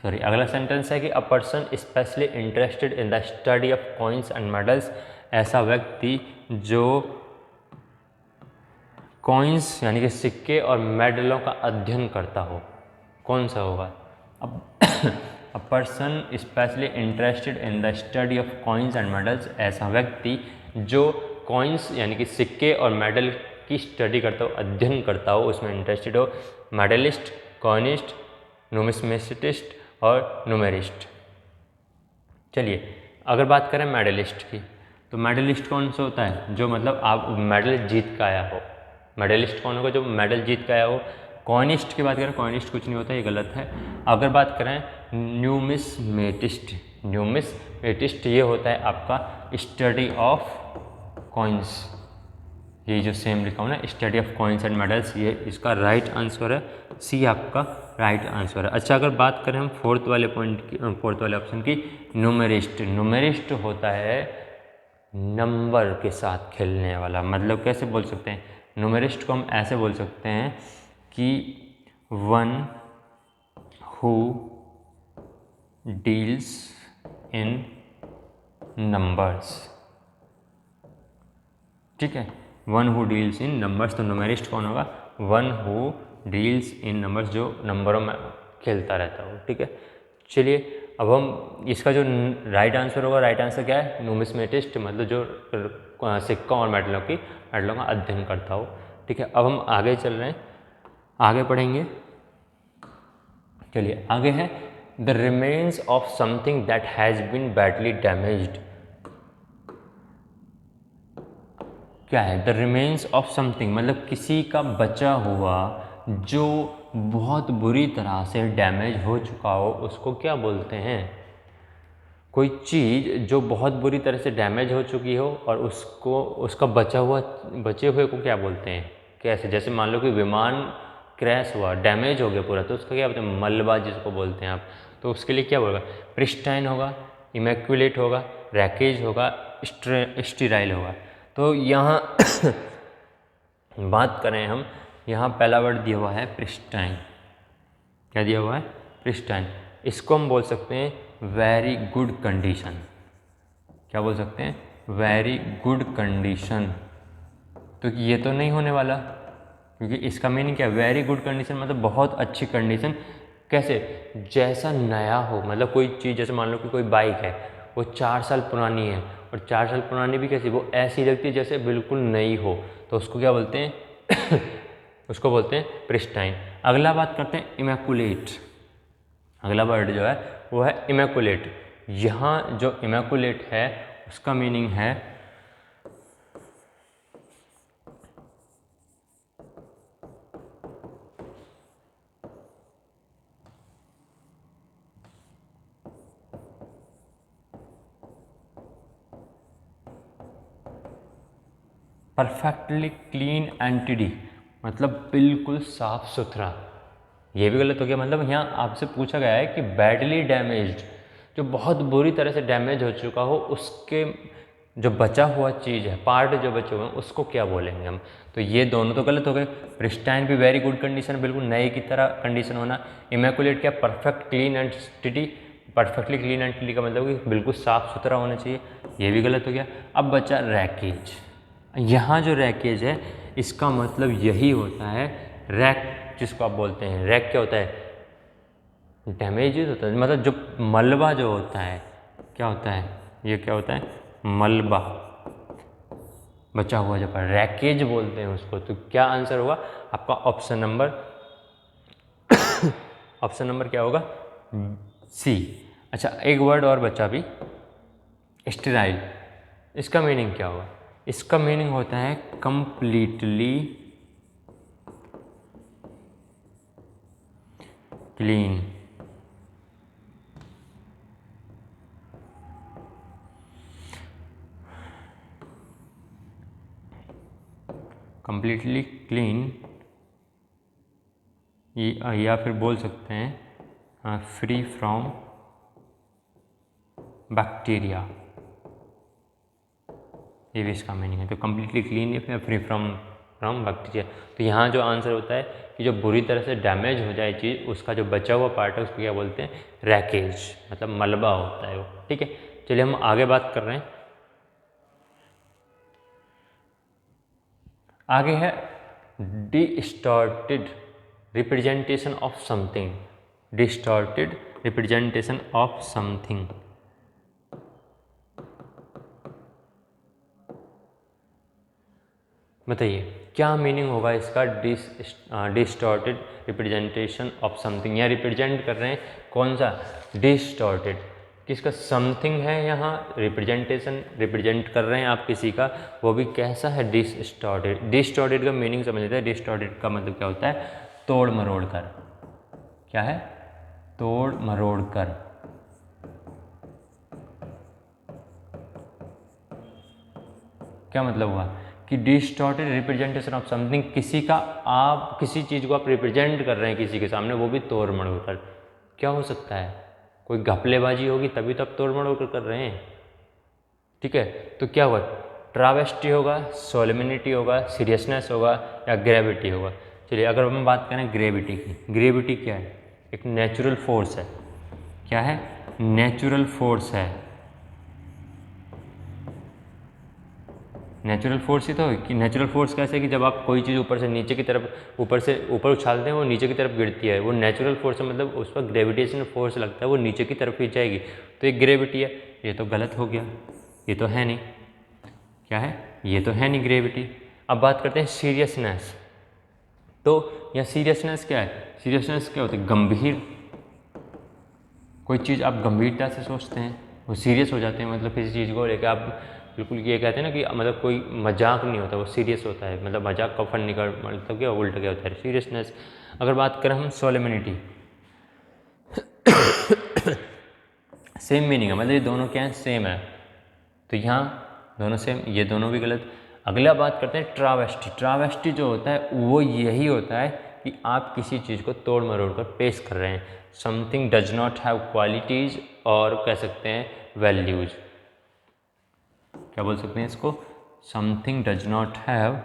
अगला सेंटेंस है कि a person specially interested in the study of coins and medals, ऐसा व्यक्ति जो कॉइन्स यानी कि सिक्के और मेडलों का अध्ययन करता हो, कौन सा होगा। A person specially interested in the study of coins and medals, ऐसा व्यक्ति जो कॉइन्स यानी कि सिक्के और मेडल की स्टडी करता हो, अध्ययन करता हो, उसमें इंटरेस्टेड हो। मेडलिस्ट, कॉइनिस्ट, नुमिस्मेटिस्ट और नुमेरिस्ट। चलिए अगर बात करें मेडलिस्ट की, तो मेडलिस्ट कौन सा होता है, जो मतलब आप मेडल जीत का आया हो। मेडलिस्ट कौन होगा, जो मेडल जीत का आया हो। कॉइनिस्ट की बात करें, कॉइनिस्ट कुछ नहीं होता, ये गलत है। अगर बात करें न्यूमिस्मेटिस्ट, न्यूमिस्मेटिस्ट ये होता है आपका स्टडी ऑफ कॉइन्स, ये जो सेम लिखा हो ना, study of coins and medals, ये इसका राइट आंसर है, सी आपका राइट आंसर है। अच्छा, अगर बात करें हम फोर्थ वाले पॉइंट की, फोर्थ वाले ऑप्शन की, न्यूमेरिस्ट। न्यूमेरिस्ट होता है नंबर के साथ खेलने वाला। मतलब कैसे बोल सकते हैं, न्यूमेरिस्ट को हम ऐसे बोल सकते हैं कि one who deals in numbers. ठीक है, one who deals in numbers. तो न्यूमेरिस्ट कौन होगा, one who deals in numbers, जो नंबरों में खेलता रहता हो। ठीक है, चलिए अब हम इसका जो राइट आंसर होगा, राइट आंसर क्या है, न्यूमिस्मेटिस्ट, मतलब जो सिक्का और मेडलों का अध्ययन करता हो। ठीक है, अब हम आगे चल रहे हैं, आगे पढ़ेंगे। चलिए आगे है the remains of something that has been badly damaged. क्या है, द रिमेन्स ऑफ समथिंग, मतलब किसी का बचा हुआ जो बहुत बुरी तरह से डैमेज हो चुका हो, उसको क्या बोलते हैं। कोई चीज़ जो बहुत बुरी तरह से डैमेज हो चुकी हो और उसको उसका बचे हुए को क्या बोलते हैं। कैसे, जैसे मान लो कि विमान क्रैश हुआ, डैमेज हो गया पूरा, तो उसका क्या बोलते हैं, मलबा जिसको बोलते हैं आप। तो उसके लिए क्या बोलेगा, प्रिस्टाइन होगा, इमैक्युलेट होगा, रैकेज होगा, स्टीराइल होगा। तो यहाँ बात करें हम, यहाँ पहला वर्ड दिया हुआ है प्रिस्टाइन। क्या दिया हुआ है? प्रिस्टाइन। इसको हम बोल सकते हैं वेरी गुड कंडीशन। क्या बोल सकते हैं? Very good condition. तो ये तो नहीं होने वाला, क्योंकि इसका मीनिंग क्या है? वेरी गुड कंडीशन मतलब बहुत अच्छी कंडीशन। कैसे? जैसा नया हो, मतलब कोई चीज़, जैसे मान लो कि कोई बाइक है, वो 4 साल पुरानी है, और 4 साल पुरानी भी कैसी? वो ऐसी लगती है जैसे बिल्कुल नई हो, तो उसको क्या बोलते हैं? उसको बोलते हैं प्रिस्टाइन। अगला बात करते हैं इमैकुलेट। अगला वर्ड जो है वो है इमैकुलेट। यहाँ जो इमैकुलेट है उसका मीनिंग है परफेक्टली क्लीन एंड टिडी, मतलब बिल्कुल साफ सुथरा। ये भी गलत हो गया। मतलब यहाँ आपसे पूछा गया है कि बैडली डैमेज्ड, जो बहुत बुरी तरह से डैमेज हो चुका हो, उसके जो बचा हुआ चीज़ है, पार्ट जो बचे हुए हैं, उसको क्या बोलेंगे हम? तो ये दोनों तो गलत हो गए। प्रिस्टाइन भी वेरी गुड कंडीशन, बिल्कुल नए की तरह कंडीशन होना। इमैकुलेट क्या? परफेक्ट क्लीन एंड टिडी। परफेक्टली क्लीन एंड टिडी का मतलब कि बिल्कुल साफ सुथरा होना चाहिए, ये भी गलत हो गया। अब बचा रैकेज। यहाँ जो रैकेज है इसका मतलब यही होता है, रैक जिसको आप बोलते हैं, रैक क्या होता है? डैमेजेस होता है, मतलब जो मलबा जो होता है, क्या होता है? ये क्या होता है? मलबा, बचा हुआ जो पर रैकेज बोलते हैं उसको। तो क्या आंसर होगा आपका? ऑप्शन नंबर ऑप्शन नंबर क्या होगा? सी। अच्छा, एक वर्ड और बचा भी, स्टेराइल। इसका मीनिंग क्या होगा? इसका मीनिंग होता है कंप्लीटली क्लीन। कंप्लीटली क्लीन, या फिर बोल सकते हैं फ्री फ्रॉम बैक्टीरिया, ये भी इसका मीनिंग है। तो कंप्लीटली क्लीन या फिर फ्री फ्रॉम बैक्टीरिया। तो यहाँ जो आंसर होता है कि जो बुरी तरह से डैमेज हो जाए चीज़, उसका जो बचा हुआ पार्ट है उसको क्या बोलते हैं? रैकेज, मतलब मलबा होता है वो। ठीक है, चलिए हम आगे बात कर रहे हैं। आगे है distorted representation of something. Distorted representation of something, बताइए क्या मीनिंग होगा इसका? Distorted representation of something. यहाँ रिप्रेजेंट कर रहे हैं कौन सा? डिस्टॉर्टेड। किसका? समथिंग है, यहाँ रिप्रेजेंटेशन रिप्रेजेंट कर रहे हैं आप किसी का, वो भी कैसा है? डिस्टॉर्टेड। डिस्टॉर्टेड का मीनिंग समझ लेते हैं। डिस्टॉर्टेड का मतलब क्या होता है? तोड़ मरोड़ कर। क्या है? तोड़ मरोड़ कर। क्या मतलब हुआ कि डिस्टॉर्टेड रिप्रेजेंटेशन ऑफ समथिंग, किसी का, आप किसी चीज़ को आप रिप्रेजेंट कर रहे हैं किसी के सामने, वो भी तोड़ मरोड़ कर। क्या हो सकता है? कोई घपलेबाजी होगी तभी तो आप तोड़ मरोड़ कर रहे हैं। ठीक है, तो क्या होगा? ट्रावेस्टी होगा, सोलेमिनिटी होगा, सीरियसनेस होगा, या ग्रेविटी होगा। चलिए अगर हम बात करें ग्रेविटी की, ग्रेविटी क्या है? एक नेचुरल फोर्स है। क्या है? नेचुरल फोर्स है। नेचुरल फोर्स ही तो है कि नेचुरल फोर्स कैसे, कि जब आप कोई चीज़ ऊपर से नीचे की तरफ, ऊपर से ऊपर उछालते हैं, वो नीचे की तरफ गिरती है, वो नेचुरल फोर्स है, मतलब उस पर ग्रेविटेशनल फोर्स लगता है, वो नीचे की तरफ ही जाएगी, तो एक ग्रेविटी है। ये तो गलत हो गया, ये तो है नहीं। क्या है? ये तो है नहीं ग्रेविटी। अब बात करते हैं सीरियसनेस। तो यह सीरियसनेस क्या है? सीरियसनेस क्या होता है? गंभीर। कोई चीज़ आप गंभीरता से सोचते हैं, वो सीरियस हो जाते हैं, मतलब किसी चीज़ को लेकर आप बिल्कुल, ये कहते हैं ना कि मतलब कोई मजाक नहीं होता, वो सीरियस होता है, मतलब मजाक का फन निकल, मतलब क्या उल्टा क्या होता है? सीरियसनेस। अगर बात करें हम सोलेमिनिटी, सेम मीनिंग है, मतलब ये दोनों क्या है? सेम है। तो यहाँ दोनों सेम, ये दोनों भी गलत। अगला बात करते हैं ट्रावेस्टी। ट्रावेस्टी जो होता है वो यही होता है कि आप किसी चीज़ को तोड़ मरोड़ कर पेश कर रहे हैं। Something does not have qualities, और कह सकते हैं वैल्यूज़। क्या बोल सकते हैं इसको? समथिंग डज नॉट हैव,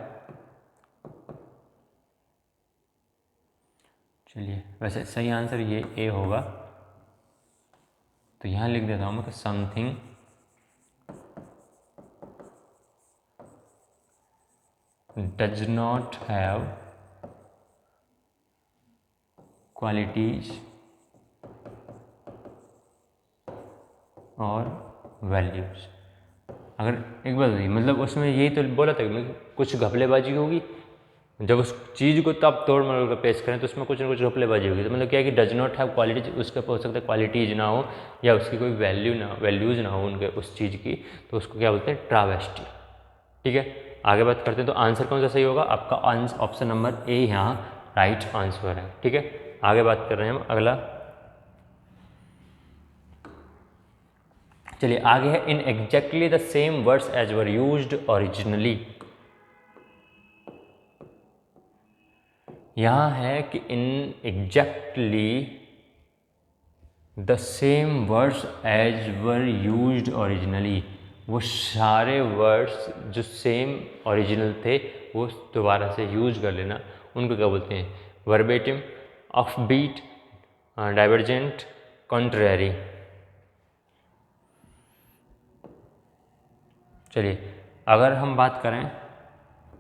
चलिए वैसे सही आंसर ये ए होगा, तो यहाँ लिख देता हूँ मैं कि something does not have qualities और वैल्यूज। अगर एक बात हुई मतलब उसमें यही तो बोला था कि कुछ घपलेबाजी होगी, जब उस चीज़ को तब तोड़ मरोड़ कर पेश करें तो उसमें कुछ ना कुछ घपलेबाजी होगी। तो मतलब क्या है कि डज नॉट हैव क्वालिटीज, उसके हो सकता है क्वालिटीज ना हो या उसकी कोई वैल्यूज ना हो उनके उस चीज़ की, तो उसको क्या बोलते हैं, ट्रावेस्टी। ठीक है, आगे बात करते हैं। तो आंसर कौन सा सही होगा, आपका ऑप्शन नंबर ए यहाँ राइट आंसर है। ठीक है, आगे बात कर रहे हैं हम अगला। चलिए आगे है, in exactly the same words as were used originally. यहाँ है कि in exactly the same words as were used originally, वो सारे वर्ड्स जो सेम ओरिजिनल थे वो दोबारा से यूज कर लेना, उनको क्या बोलते हैं, verbatim, offbeat, divergent, contrary. चलिए अगर हम बात करें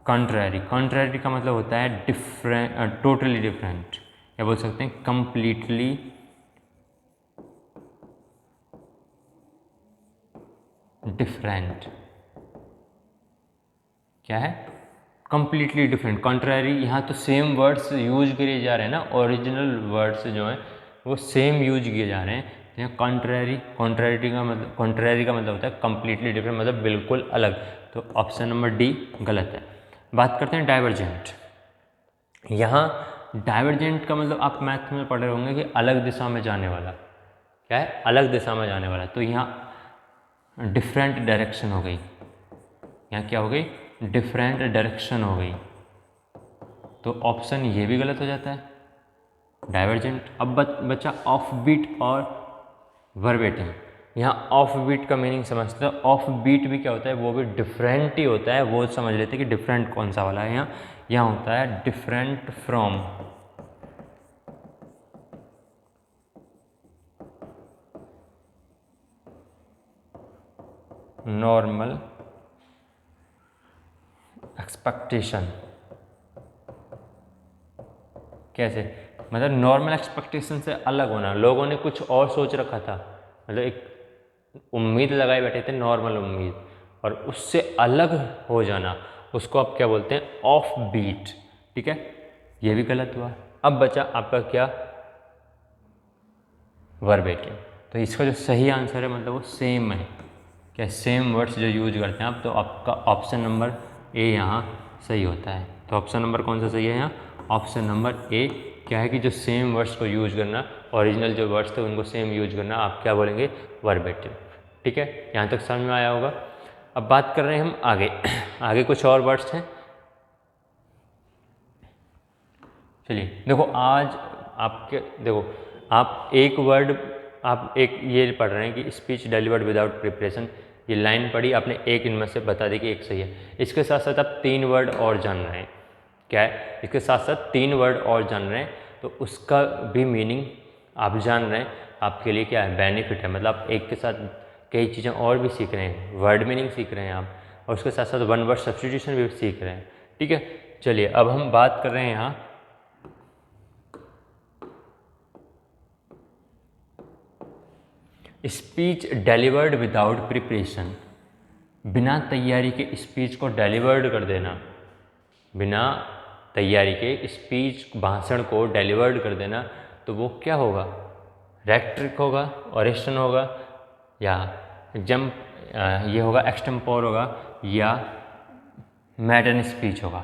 कॉन्ट्रेरी, कॉन्ट्रेरी का मतलब होता है डिफरेंट, टोटली डिफरेंट, या बोल सकते हैं कंप्लीटली डिफरेंट। क्या है, कंप्लीटली डिफरेंट। कॉन्ट्रेरी, यहाँ तो सेम वर्ड्स यूज किए जा रहे हैं ना, ओरिजिनल वर्ड्स जो हैं वो सेम यूज किए जा रहे हैं। यहाँ कॉन्ट्रेरी का मतलब होता है कंप्लीटली डिफरेंट, मतलब बिल्कुल अलग। तो ऑप्शन नंबर डी गलत है। बात करते हैं डाइवर्जेंट। यहाँ डाइवर्जेंट का मतलब आप मैथ में पढ़ रहे होंगे कि अलग दिशा में जाने वाला। क्या है, अलग दिशा में जाने वाला। तो यहाँ डिफरेंट डायरेक्शन हो गई, यहाँ क्या हो गई, डिफरेंट डायरेक्शन हो गई। तो ऑप्शन ये भी गलत हो जाता है, डाइवर्जेंट। अब बचा ऑफ बीट और वर्बेटिम। यहाँ ऑफ बीट का मीनिंग समझते हैं, ऑफ बीट भी क्या होता है, वो भी डिफरेंट ही होता है। वो समझ लेते हैं कि डिफरेंट कौन सा वाला है। यहाँ होता है डिफरेंट फ्रॉम, नॉर्मल एक्सपेक्टेशन। कैसे, मतलब नॉर्मल एक्सपेक्टेशन से अलग होना, लोगों ने कुछ और सोच रखा था, मतलब एक उम्मीद लगाए बैठे थे, नॉर्मल उम्मीद, और उससे अलग हो जाना, उसको आप क्या बोलते हैं, ऑफ बीट। ठीक है, ये भी गलत हुआ। अब बचा आपका क्या, वर्बेटिम। तो इसका जो सही आंसर है मतलब वो सेम है, क्या सेम वर्ड्स जो यूज करते हैं आप, तो आपका ऑप्शन नंबर ए यहाँ सही होता है। तो ऑप्शन नंबर कौन सा सही है यहाँ, ऑप्शन नंबर ए। क्या है कि जो सेम वर्ड्स को यूज करना, ओरिजिनल जो वर्ड्स थे उनको सेम यूज करना, आप क्या बोलेंगे, वर्बेटिम। ठीक है, यहाँ तक समझ में आया होगा। अब बात कर रहे हैं हम आगे आगे कुछ और वर्ड्स हैं। चलिए देखो, आज आपके देखो, आप एक वर्ड, आप एक ये पढ़ रहे हैं कि स्पीच डिलीवर्ड विदाउट प्रिपरेशन, ये लाइन पढ़ी आपने, एक इनमें से बता दी कि एक सही है। इसके साथ साथ आप 3 वर्ड और जान रहे हैं। क्या है, इसके साथ साथ 3 वर्ड और जान रहे हैं, तो उसका भी मीनिंग आप जान रहे हैं, आपके लिए क्या है, बेनिफिट है। मतलब आप एक के साथ कई चीज़ें और भी सीख रहे हैं, वर्ड मीनिंग सीख रहे हैं आप, और उसके साथ साथ 1 वर्ड सब्स्टिट्यूशन भी सीख रहे हैं। ठीक है, चलिए अब हम बात कर रहे हैं यहाँ स्पीच डिलीवर्ड विदाउट प्रिपरेशन। बिना तैयारी के स्पीच को डिलीवर्ड कर देना, बिना तैयारी के स्पीच भाषण को डिलीवर्ड कर देना, तो वो क्या होगा, रेक्ट्रिक होगा, ओरेशन होगा, या ये होगा एक्सटेम्पोर होगा, या मैडन स्पीच होगा।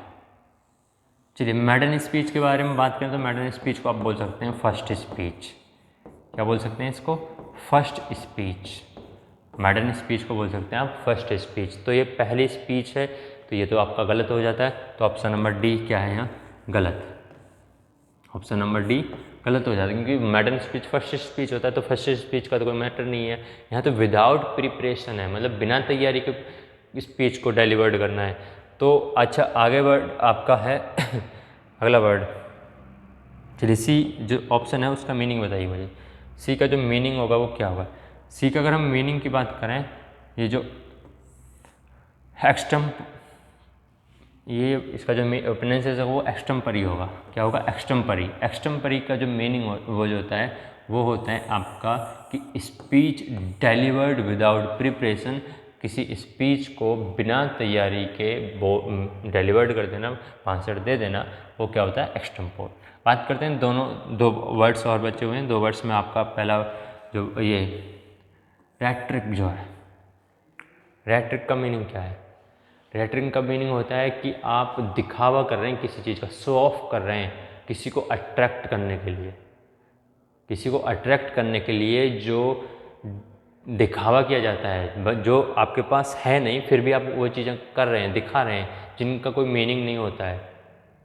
चलिए मैडन स्पीच के बारे में बात करें तो मैडन स्पीच को आप बोल सकते हैं फर्स्ट स्पीच। क्या बोल सकते हैं इसको, फर्स्ट स्पीच। मैडन स्पीच को बोल सकते हैं आप फर्स्ट स्पीच। तो ये पहली स्पीच है, तो ये तो आपका गलत हो जाता है। तो ऑप्शन नंबर डी क्या है यहाँ, गलत। ऑप्शन नंबर डी गलत हो जाता है, क्योंकि मैडन स्पीच फर्स्ट स्पीच होता है, तो फर्स्ट स्पीच का तो कोई मैटर नहीं है। यहाँ तो विदाउट प्रिपरेशन है, मतलब बिना तैयारी के स्पीच को डिलीवर्ड करना है। तो अच्छा आगे वर्ड आपका है अगला वर्ड, चलिए सी जो ऑप्शन है उसका मीनिंग बताइए मुझे। सी का जो मीनिंग होगा वो क्या होगा? सी का अगर हम मीनिंग की बात करें, ये जो एक्सटम, ये इसका जो प्रोनाउंसिएशन है वो एक्सटम्परी होगा। क्या होगा? एक्सटम्परी। एक्सटम्परी का जो मीनिंग वो जो होता है वो होता है आपका कि स्पीच डिलीवर्ड विदाउट प्रिपरेशन, किसी स्पीच को बिना तैयारी के डिलीवर्ड कर देना, आंसर दे देना, वो क्या होता है? एक्सटम्पोर। बात करते हैं दोनों, दो वर्ड्स और बचे हुए हैं। दो वर्ड्स में आपका पहला जो ये रेट्रिक जो है, रेट्रिक का मीनिंग क्या है? रेटरिंग का मीनिंग होता है कि आप दिखावा कर रहे हैं किसी चीज़ का, शो ऑफ कर रहे हैं किसी को अट्रैक्ट करने के लिए। किसी को अट्रैक्ट करने के लिए जो दिखावा किया जाता है, जो आपके पास है नहीं फिर भी आप वो चीज़ें कर रहे हैं, दिखा रहे हैं, जिनका कोई मीनिंग नहीं होता है,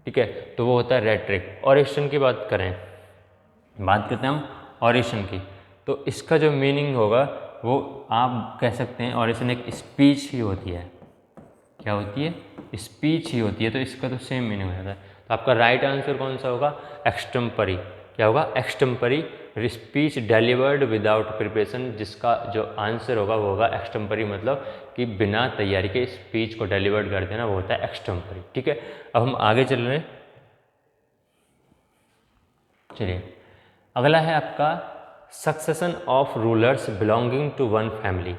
ठीक है, तो वो होता है रेटरिक। ऑरेशन की बात करें, बात करते हैं हम ऑरेशन की, तो इसका जो मीनिंग होगा वो आप कह सकते हैं ऑरेशन एक स्पीच ही होती है। क्या होती है? स्पीच ही होती है। तो इसका तो सेम मीनिंग हो जाता है। तो आपका राइट आंसर कौन सा होगा? एक्सटम्परी। क्या होगा? एक्सटम्परी, स्पीच डिलीवर्ड विदाउट प्रिपरेशन। जिसका जो आंसर होगा वो होगा एक्सटम्परी, मतलब कि बिना तैयारी के स्पीच को डिलीवर्ड कर देना, वो होता है एक्सटम्परी। ठीक है, अब हम आगे चल रहे हैं। चलिए अगला है आपका succession of rulers belonging to one family.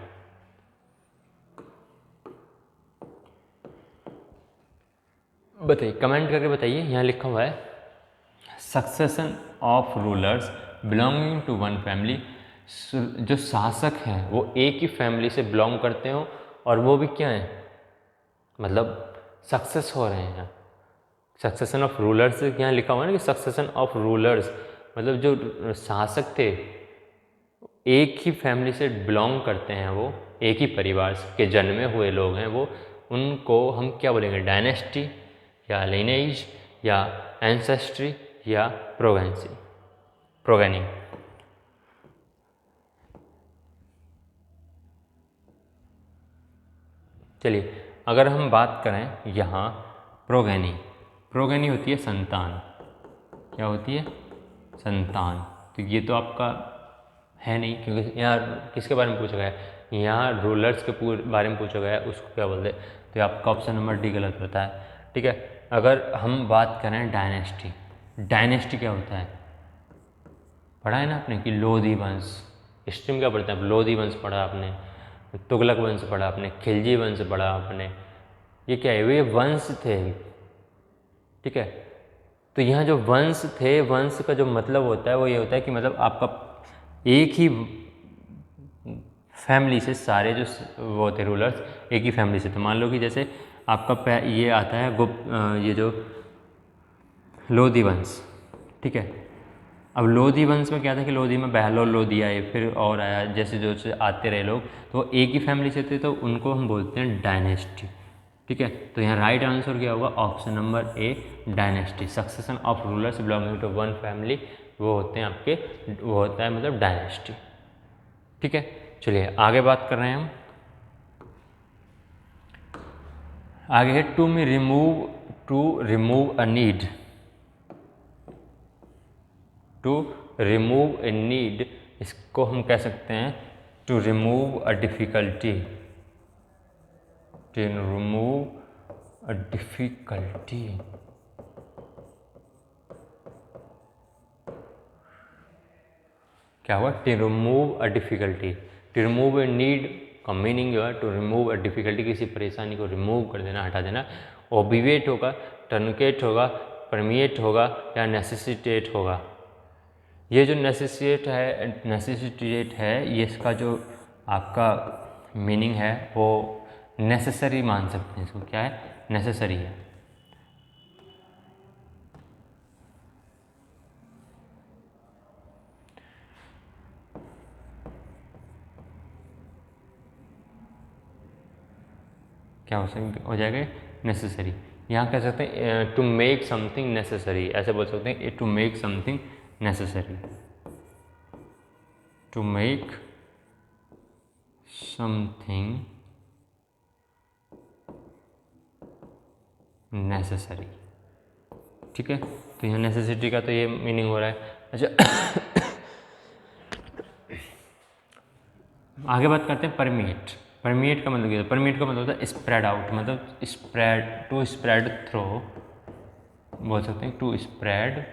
बताइए, कमेंट करके बताइए। यहाँ लिखा हुआ है succession of rulers belonging to one family. जो शासक हैं वो एक ही फैमिली से बिलोंग करते हो और वो भी क्या है, मतलब सक्सेस हो रहे हैं। सक्सेशन ऑफ रूलर्स यहाँ लिखा हुआ है ना कि सक्सेशन ऑफ रूलर्स, मतलब जो शासक थे एक ही फैमिली से बिलोंग करते हैं, वो एक ही परिवार के जन्मे हुए लोग हैं, वो उनको हम क्या बोलेंगे? डायनेस्टी या लिनेज या एंसेस्ट्री या प्रोगेनिंग। चलिए अगर हम बात करें यहाँ प्रोगेनी, प्रोगेनी होती है संतान। क्या होती है? संतान। तो ये तो आपका है नहीं, क्योंकि यहाँ किसके बारे में पूछा गया है? यहाँ रूलर्स के पूरे बारे में पूछा गया है, उसको क्या बोलते हैं? तो आपका ऑप्शन नंबर डी गलत होता है। ठीक है, अगर हम बात करें डायनेस्टी, डायनेस्टी क्या होता है? पढ़ा है ना आपने कि लोधी वंश। हिस्ट्री में क्या पढ़ते हैं? लोधी वंश पढ़ा आपने, तुगलक वंश पढ़ा आपने, खिलजी वंश पढ़ा आपने। ये क्या है? ये वंश थे। ठीक है, तो यहाँ जो वंश थे, वंश का जो मतलब होता है वो ये होता है कि मतलब आपका एक ही फैमिली से सारे जो वो थे रूलर्स एक ही फैमिली से। तो मान लो कि जैसे आपका ये आता है ये जो लोधी वंश। ठीक है, अब लोधी वंश में क्या था कि लोधी में बहलोल लोधी आए, फिर और आया, जैसे जो आते रहे लोग, तो एक ही फैमिली से थे, तो उनको हम बोलते हैं डायनेस्टी। ठीक है, तो यहाँ राइट आंसर क्या होगा? Option number A, dynasty. Succession of rulers belonging to one family, वो होते हैं आपके, वो होता है मतलब डायनेस्टी। ठीक है, चलिए आगे बात कर रहे हैं हम। आगे है to remove a need. To remove a need, इसको हम कह सकते हैं to remove a difficulty. To remove a difficulty, क्या हुआ? To remove a difficulty. To remove a need का मीनिंग जो है टू रिमूव अ डिफ़िकल्टी, किसी परेशानी को रिमूव कर देना, हटा देना। ओबिवेट होगा, टर्नकेट होगा, परमिएट होगा या नेसेसिटेट होगा। ये जो नेसेसिटेट है ये इसका जो आपका मीनिंग है वो नेसेसरी मान सकते हैं इसको। क्या है? नेसेसरी है। क्या हो जाएगा? नेसेसरी। यहाँ कह सकते हैं टू मेक समथिंग नेसेसरी, ऐसे बोल सकते हैं to make something necessary. To make something necessary. ठीक है, तो यहाँ नेसेसिटी का तो ये मीनिंग हो रहा है। अच्छा आगे बात करते हैं परमिएट। परमिएट का मतलब क्या है? परमिएट का मतलब होता है स्प्रेड आउट, मतलब स्प्रेड, टू स्प्रेड थ्रो, बोल सकते हैं to spread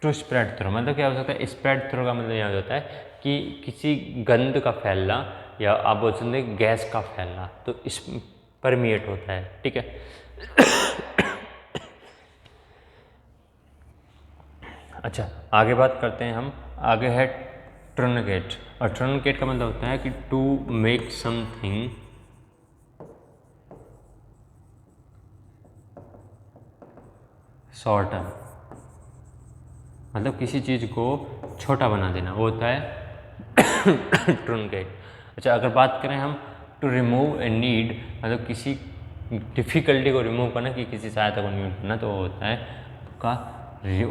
to spread through. मतलब क्या हो सकता है? स्प्रेड थ्रो का मतलब यह होता है कि किसी गंध का फैलना, या आप बोल सकते हैं गैस का फैलना, तो इस परमिएट होता है। ठीक है अच्छा आगे बात करते हैं हम। आगे है टर्नकेट, और टर्नकेट का मतलब होता है कि टू मेक समथिंग शॉर्टर, मतलब किसी चीज़ को छोटा बना देना, वो होता है टर्नकेट। अच्छा अगर बात करें हम टू रिमूव ए नीड, मतलब किसी डिफ़िकल्टी को रिमूव करना, कि किसी सहायता को नीड करना, तो वो होता है आपका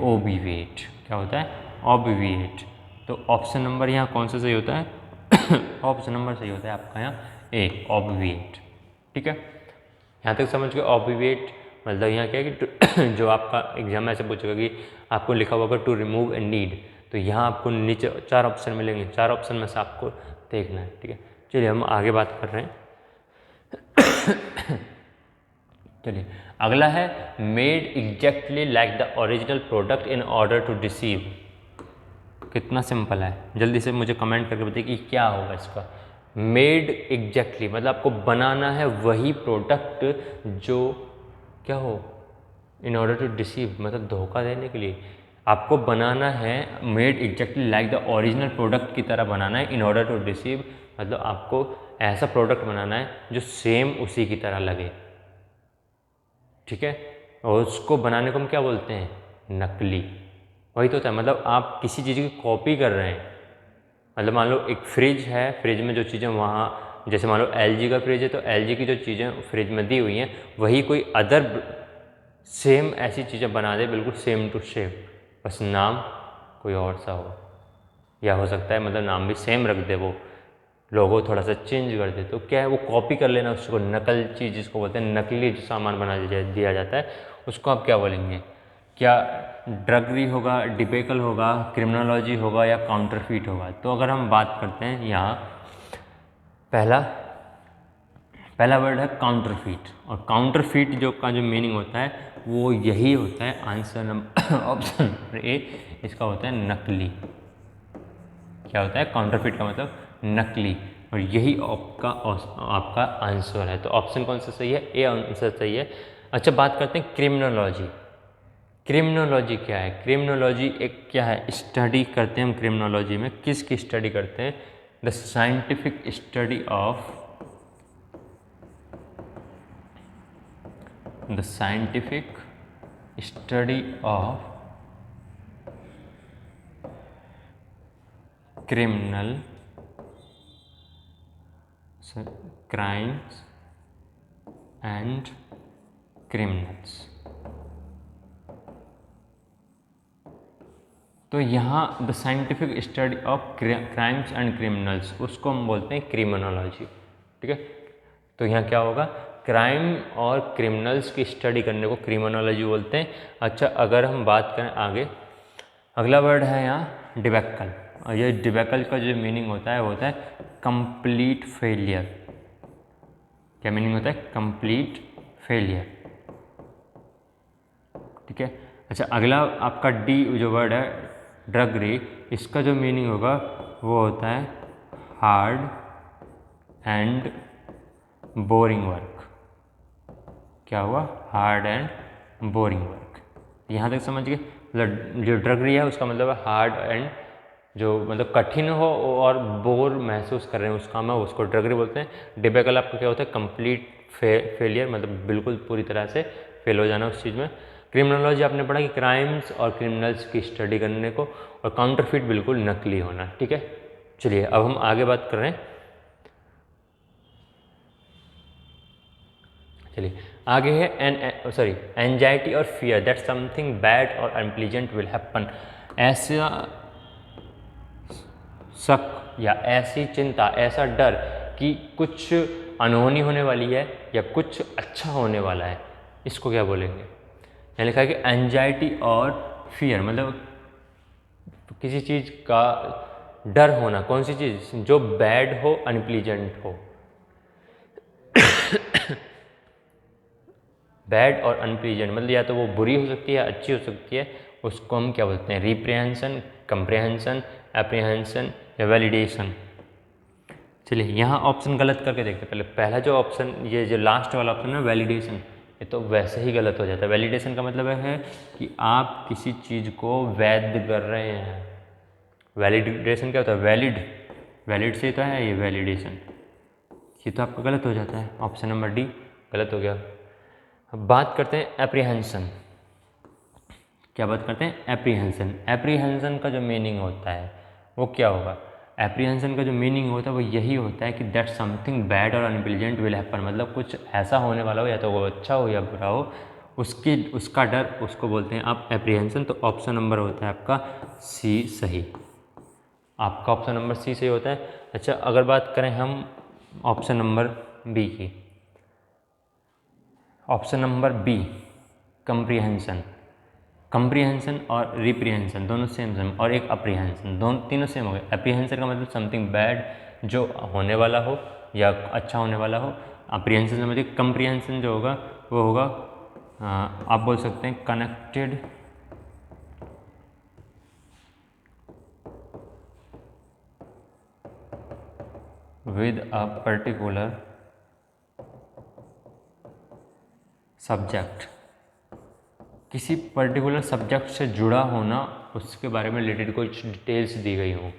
ओबिविएट। क्या होता है? ओबिविएट। तो ऑप्शन नंबर यहाँ कौन सा सही होता है? ऑप्शन नंबर सही होता है आपका यहाँ ए, ओबिविएट। ठीक है, यहाँ तक समझ गए। ओबिविएट मतलब यहाँ क्या है कि जो आपका एग्जाम में ऐसे पूछेगा कि आपको लिखा होगा टू रिमूव ए नीड, तो यहाँ आपको नीचे 4 ऑप्शन मिलेंगे, 4 ऑप्शन में से आपको देखना है। ठीक है, चलिए हम आगे बात कर रहे हैं। चलिए अगला है made exactly like the original product in order to deceive. कितना सिंपल है, जल्दी से मुझे कमेंट करके बताइए कि क्या होगा इसका। मेड एग्जैक्टली मतलब आपको बनाना है वही प्रोडक्ट जो क्या हो, इन ऑर्डर टू डिसीव मतलब धोखा देने के लिए आपको बनाना है। Made exactly like the original product की तरह बनाना है। इन ऑर्डर टू डिसीव मतलब आपको ऐसा प्रोडक्ट बनाना है जो सेम उसी की तरह लगे। ठीक है, और उसको बनाने को हम क्या बोलते हैं? नकली। वही तो होता है, मतलब आप किसी चीज़ की कॉपी कर रहे हैं। मतलब मान लो एक फ्रिज है, फ्रिज में जो चीज़ें वहाँ, जैसे मान लो LG का फ्रिज है, तो LG की जो चीज़ें फ्रिज में दी हुई हैं वही कोई अदर सेम ऐसी चीज़ें बना दे, बिल्कुल सेम टू सेम, बस नाम कोई और सा हो, या हो सकता है मतलब नाम भी सेम रख दे, वो लोगो थोड़ा सा चेंज कर दे, तो क्या है वो कॉपी कर लेना, उसको नकल चीज़ जिसको बोलते हैं, नकली जो सामान बना दिया जाता है उसको आप क्या बोलेंगे? क्या ड्रगरी होगा, डिबेकल होगा, क्रिमिनोलॉजी होगा, या काउंटरफीट होगा? तो अगर हम बात करते हैं यहाँ पहला वर्ड है काउंटरफीट, और काउंटरफीट जो का जो मीनिंग होता है वो यही होता है, आंसर नंबर ऑप्शन नंबर ए इसका होता है नकली। क्या होता है? काउंटरफीट का मतलब नकली, और यही आपका आंसर है। तो ऑप्शन कौन सा सही है? ए आंसर सही है। अच्छा बात करते हैं क्रिमिनोलॉजी। क्रिमिनोलॉजी क्या है? क्रिमिनोलॉजी एक क्या है? स्टडी करते हैं हम क्रिमिनोलॉजी में। किसकी स्टडी करते हैं? The scientific study of criminal crimes and criminals। तो यहाँ the scientific study of crimes and criminals, उसको हम बोलते हैं क्रिमिनोलॉजी। ठीक है, तो यहाँ क्या होगा? क्राइम और क्रिमिनल्स की स्टडी करने को क्रिमिनोलॉजी बोलते हैं। अच्छा अगर हम बात करें आगे, अगला वर्ड है यहाँ डिबेकल, और ये डिबेकल का जो मीनिंग होता है वो होता है कंप्लीट फेलियर। क्या मीनिंग होता है? Complete failure. ठीक है, अच्छा अगला आपका डी जो वर्ड है ड्रगरी, इसका जो मीनिंग होगा वो होता है हार्ड एंड बोरिंग वर्क। क्या हुआ? Hard and boring work. यहाँ तक समझ गए? मतलब जो ड्रगरी है उसका मतलब है हार्ड एंड, जो मतलब कठिन हो और बोर महसूस कर रहे हैं उस काम में, उसको ड्रगरी बोलते हैं। डिबेकल आपका क्या होता है? कंप्लीट फेलियर, मतलब बिल्कुल पूरी तरह से फेल हो जाना उस चीज़ में। क्रिमिनोलॉजी आपने पढ़ा कि क्राइम्स और क्रिमिनल्स की स्टडी करने को, और काउंटरफीट बिल्कुल नकली होना। ठीक है, चलिए अब हम आगे बात कर रहे हैं। चलिए आगे है एंजाइटी और फियर दैट समथिंग बैड और अनप्लीजेंट विल हैपन। ऐसा शक या ऐसी चिंता, ऐसा डर कि कुछ अनहोनी होने वाली है या कुछ अच्छा होने वाला है, इसको क्या बोलेंगे? यहाँ लिखा है कि एंजाइटी और फियर, मतलब किसी चीज़ का डर होना। कौन सी चीज़? जो बैड हो, अनप्लीजेंट हो। बैड और अनप्लीजेंट मतलब या तो वो बुरी हो सकती है या अच्छी हो सकती है, उसको हम क्या बोलते हैं? रिप्रहेंशन, कंप्रहेंशन, एप्रीहेंशन या वैलिडेशन। चलिए यहाँ ऑप्शन गलत करके देखते हैं। पहले पहला जो ऑप्शन, ये जो लास्ट वाला ऑप्शन है वैलिडेशन, ये तो वैसे ही गलत हो जाता है। वैलिडेशन का मतलब है कि आप किसी चीज़ को वैध कर रहे हैं। वैलिडेशन क्या होता है? वैलिड, वैलिड से तो है ये वैलिडेशन, ये तो आपका गलत हो जाता है। ऑप्शन नंबर डी गलत हो गया। अब बात करते हैं एप्रीहेंशन। क्या बात करते हैं? एप्रीहेंशन। एप्रीहेंशन का जो मीनिंग होता है वो क्या होगा? एप्रीहेंशन का जो मीनिंग होता है वो यही होता है कि दैट समथिंग बैड और अनप्लीजेंट विल हैपन, मतलब कुछ ऐसा होने वाला हो, या तो वो अच्छा हो या बुरा हो, उसका डर, उसको बोलते हैं आप एप्रीहेंशन। तो ऑप्शन नंबर होता है आपका सी सही। आपका ऑप्शन नंबर सी सही होता है। अच्छा, अगर बात करें हम ऑप्शन नंबर बी की, option number B comprehension. Comprehension और रिप्रीहेंशन दोनों सेम सेम, और एक अप्रीहेंशन, दोनों तीनों सेम हो गए। अप्रीहेंशन का मतलब समथिंग बैड जो होने वाला हो या अच्छा होने वाला हो। अप्रीहेंशन से मतलब कंप्रीहेंशन जो होगा वो होगा आप बोल सकते हैं connected with a particular subject. किसी पर्टिकुलर सब्जेक्ट से जुड़ा होना, उसके बारे में रिलेटेड कोई डिटेल्स दी गई हो,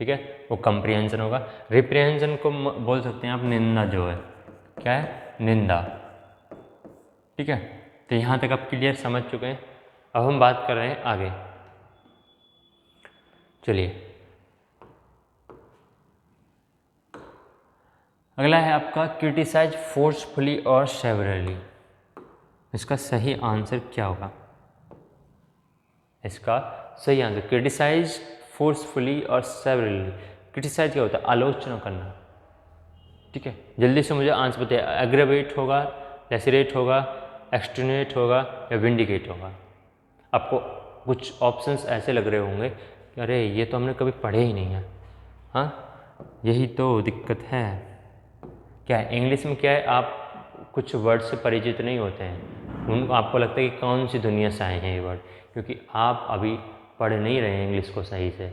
ठीक है, वो कंप्रीहेंशन होगा। रिप्रीहेंशन को बोल सकते हैं आप निंदा, जो है क्या है? निंदा, ठीक है। तो यहाँ तक आप क्लियर समझ चुके हैं। अब हम बात कर रहे हैं आगे। चलिए अगला है आपका क्रिटिसाइज फोर्सफुली और सेवरली। इसका सही आंसर क्या होगा? इसका सही आंसर क्रिटिसाइज फोर्सफुली और सेवरली। क्रिटिसाइज क्या होता है? आलोचना करना, ठीक है। जल्दी से मुझे आंसर बताइए। एग्रेवेट होगा, लेसिरेट होगा, एक्सटेनुएट होगा या विंडिकेट होगा? आपको कुछ ऑप्शंस ऐसे लग रहे होंगे कि अरे ये तो हमने कभी पढ़े ही नहीं है। हाँ, यही तो दिक्कत है। क्या है इंग्लिश में, क्या है, आप कुछ वर्ड से परिचित नहीं होते हैं, उनको आपको लगता है कि कौन सी दुनिया से आए हैं ये वर्ड, क्योंकि आप अभी पढ़ नहीं रहे हैं इंग्लिश को सही से।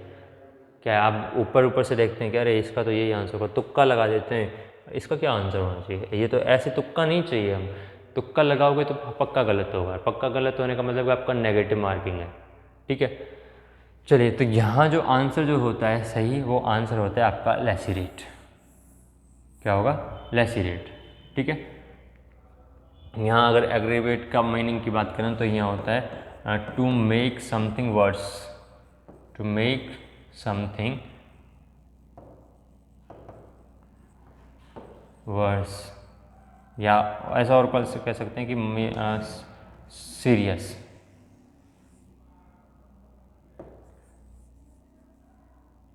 क्या है, आप ऊपर ऊपर से देखते हैं कि अरे इसका तो यही आंसर होगा, तुक्का लगा देते हैं, इसका क्या आंसर होना चाहिए, ये तो ऐसे तुक्का नहीं चाहिए। हम तुक्का लगाओगे तो पक्का गलत होगा। पक्का गलत होने का मतलब आपका नेगेटिव मार्किंग है, ठीक है। चलिए, तो यहाँ जो आंसर जो होता है सही, वो आंसर होता है आपका लेसिरेट। क्या होगा? लेसिरेट, ठीक है। यहाँ अगर एग्रीवेट का मीनिंग की बात करें तो यहाँ होता है to make something worse, to make something worse, या ऐसा और कह सकते हैं कि सीरियस,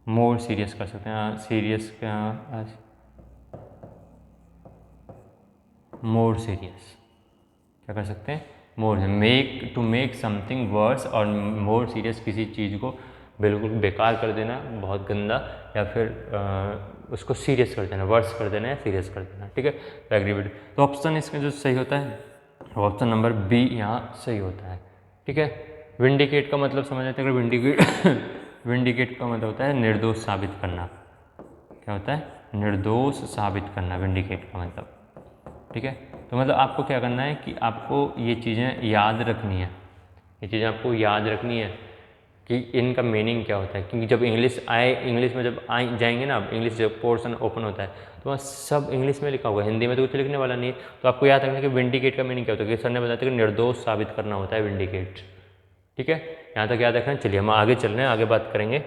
मोर सीरियस कर सकते हैं। सीरियस का मोर सीरियस क्या कर सकते हैं? More, make, to make something worse और मोर सीरियस, किसी चीज़ को बिल्कुल बेकार कर देना, बहुत गंदा, या फिर उसको सीरियस कर देना, वर्स कर देना या सीरियस कर देना, ठीक है। तो एग्रीवेट, तो ऑप्शन इसका जो सही होता है ऑप्शन नंबर बी यहाँ सही होता है, ठीक है। विंडिकेट का मतलब समझ आते हैं? अगर विंडिकेट विंडिकेट का मतलब होता है निर्दोष साबित करना। क्या होता है? निर्दोष साबित करना, विंडिकेट का मतलब, ठीक है। तो मतलब आपको क्या करना है कि आपको ये चीज़ें याद रखनी है, ये चीज़ें आपको याद रखनी है कि इनका मीनिंग क्या होता है। क्योंकि जब इंग्लिश में जब जाएंगे ना, इंग्लिश जब पोर्शन ओपन होता है तो वहाँ सब इंग्लिश में लिखा होगा, हिंदी में तो कुछ लिखने वाला नहीं है। तो आपको याद रखना है कि विंडिकेट का मीनिंग क्या होता है, कि सर ने बताया था कि निर्दोष साबित करना होता है विंडिकेट, ठीक है। यहाँ तक याद रखना। चलिए हम आगे चल रहे हैं, आगे बात करेंगे।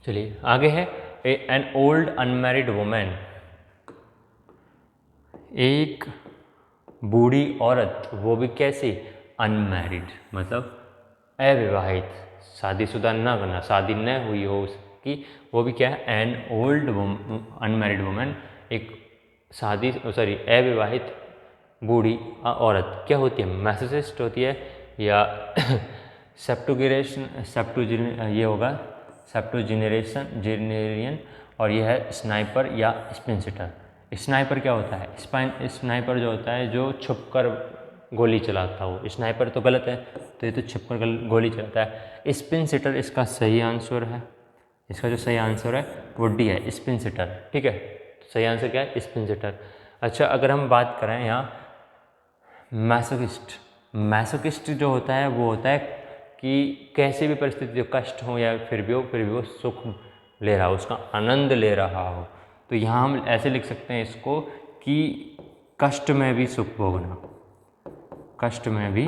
चलिए आगे है एन ओल्ड अनमैरिड वुमेन, एक बूढ़ी औरत, वो भी कैसी? अनमैरिड, मतलब अविवाहित, शादीशुदा ना करना, शादी न हुई हो उसकी, वो भी क्या है, एन ओल्ड अनमैरिड वुमेन, एक अविवाहित बूढ़ी औरत क्या होती है, मैसोसिस्ट होती है, या ये होगा सेप्टुजिनेरियन, और ये है स्नाइपर या स्पिन सिटर। स्नाइपर क्या होता है, स्नाइपर जो होता है जो छुपकर गोली चलाता हो, स्नाइपर तो गलत है, तो ये तो छुपकर गोली चलाता है। स्पिन सिटर इसका सही आंसर है, इसका जो सही आंसर है वो डी है, स्पिन सिटर। ठीक है, तो सही आंसर क्या है, स्पिन सिटर। अच्छा, अगर हम बात करें यहाँ मैसोकिस्ट जो होता है वो होता है कि कैसी भी परिस्थिति, जो कष्ट हो या फिर भी वो सुख ले रहा हो, उसका आनंद ले रहा हो। तो यहाँ हम ऐसे लिख सकते हैं इसको कि कष्ट में भी सुख भोगना, कष्ट में भी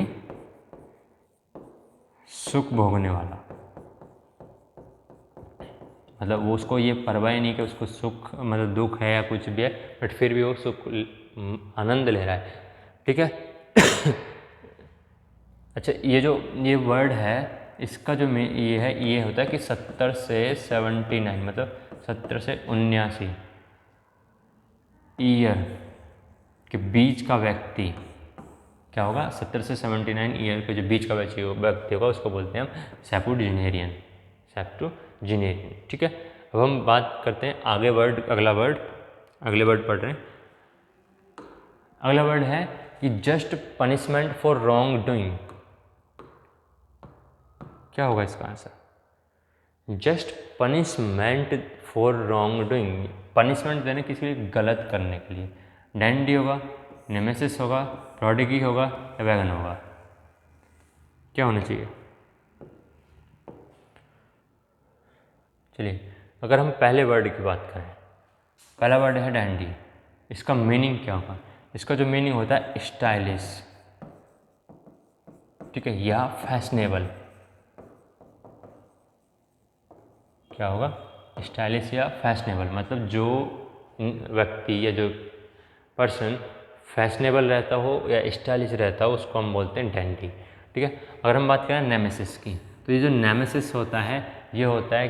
सुख भोगने वाला, मतलब वो उसको ये परवाह नहीं कि उसको सुख मतलब दुख है या कुछ भी है, बट फिर भी वो सुख आनंद ले रहा है। ठीक है। अच्छा, ये वर्ड है, इसका जो ये है, ये होता है कि 70 से 79 मतलब 70 से 79 ईयर के बीच का व्यक्ति क्या होगा, 70 से 79 ईयर के जो बीच का व्यक्ति होगा उसको बोलते हैं हम सेप्टुजिनेरियन। ठीक है। अब हम बात करते हैं आगे अगले वर्ड पढ़ रहे हैं। अगला वर्ड है कि just punishment for wrong doing. क्या होगा इसका answer, just punishment for wrong doing, punishment देने किसी लिए गलत करने के लिए। डैंडी होगा, नेमेसिस होगा, प्रोडिगी होगा या वैगन होगा, क्या होना चाहिए। चलिए, अगर हम पहले वर्ड की बात करें, पहला वर्ड है डैंडी, इसका मीनिंग क्या होगा, इसका जो मीनिंग होता है स्टाइलिश, ठीक है, या फैशनेबल। क्या होगा, स्टाइलिश या फैशनेबल, मतलब जो व्यक्ति या जो पर्सन फैशनेबल रहता हो या स्टाइलिश रहता हो उसको हम बोलते हैं डैंडी। ठीक है। अगर हम बात करें नेमेसिस की, तो ये जो नेमेसिस होता है ये होता है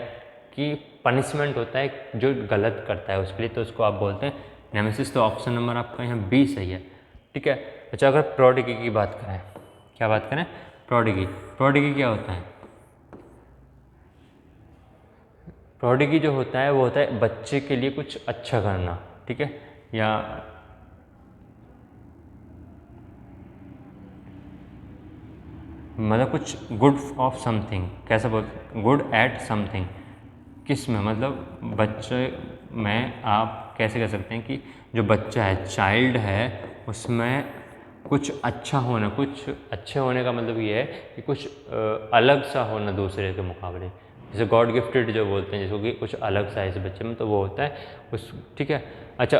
कि पनिशमेंट होता है जो गलत करता है उसके लिए, तो उसको आप बोलते हैं नेमेसिस। तो ऑप्शन नंबर आपका यहाँ बी सही है। ठीक है। अच्छा, अगर प्रोडिगी की बात करें, क्या बात करें, प्रोडिगी क्या होता है, प्रोडिगी जो होता है वो होता है बच्चे के लिए कुछ अच्छा करना। ठीक है, या मतलब कुछ गुड ऑफ समथिंग, कैसा बोलते, गुड एट समथिंग, किस में, मतलब बच्चे में आप कैसे कह सकते हैं कि जो बच्चा है, चाइल्ड है, उसमें कुछ अच्छा होना, कुछ अच्छे होने का मतलब ये है कि कुछ अलग सा होना दूसरे के मुकाबले, जैसे गॉड गिफ्टेड जो बोलते हैं, जिसको कि कुछ अलग सा है इस बच्चे में, तो वो होता है उस। ठीक है। अच्छा,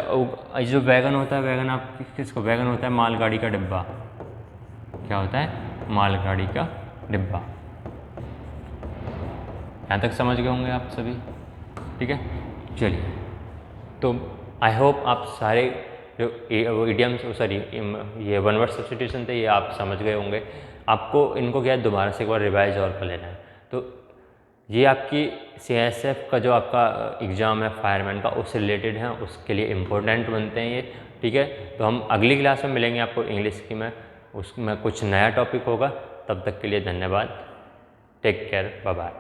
जो वैगन होता है, वैगन आप किसको, वैगन होता है मालगाड़ी का डिब्बा। क्या होता है, मालगाड़ी का डिब्बा। यहाँ तक समझ गए होंगे आप सभी। ठीक है, चलिए, तो आई होप आप सारे जो इडियम्स, ये वन वर्ड सब्स्टिट्यूशन थे, ये आप समझ गए होंगे। आपको इनको क्या है, दोबारा से एक बार रिवाइज और कर लेना है। तो ये आपकी CISF का जो आपका एग्ज़ाम है फायरमैन का, उससे रिलेटेड है, उसके लिए इम्पोर्टेंट बनते हैं ये। ठीक है, तो हम अगली क्लास में मिलेंगे आपको इंग्लिश की में, उसमें कुछ नया टॉपिक होगा। तब तक के लिए धन्यवाद, टेक केयर, बाय बाय।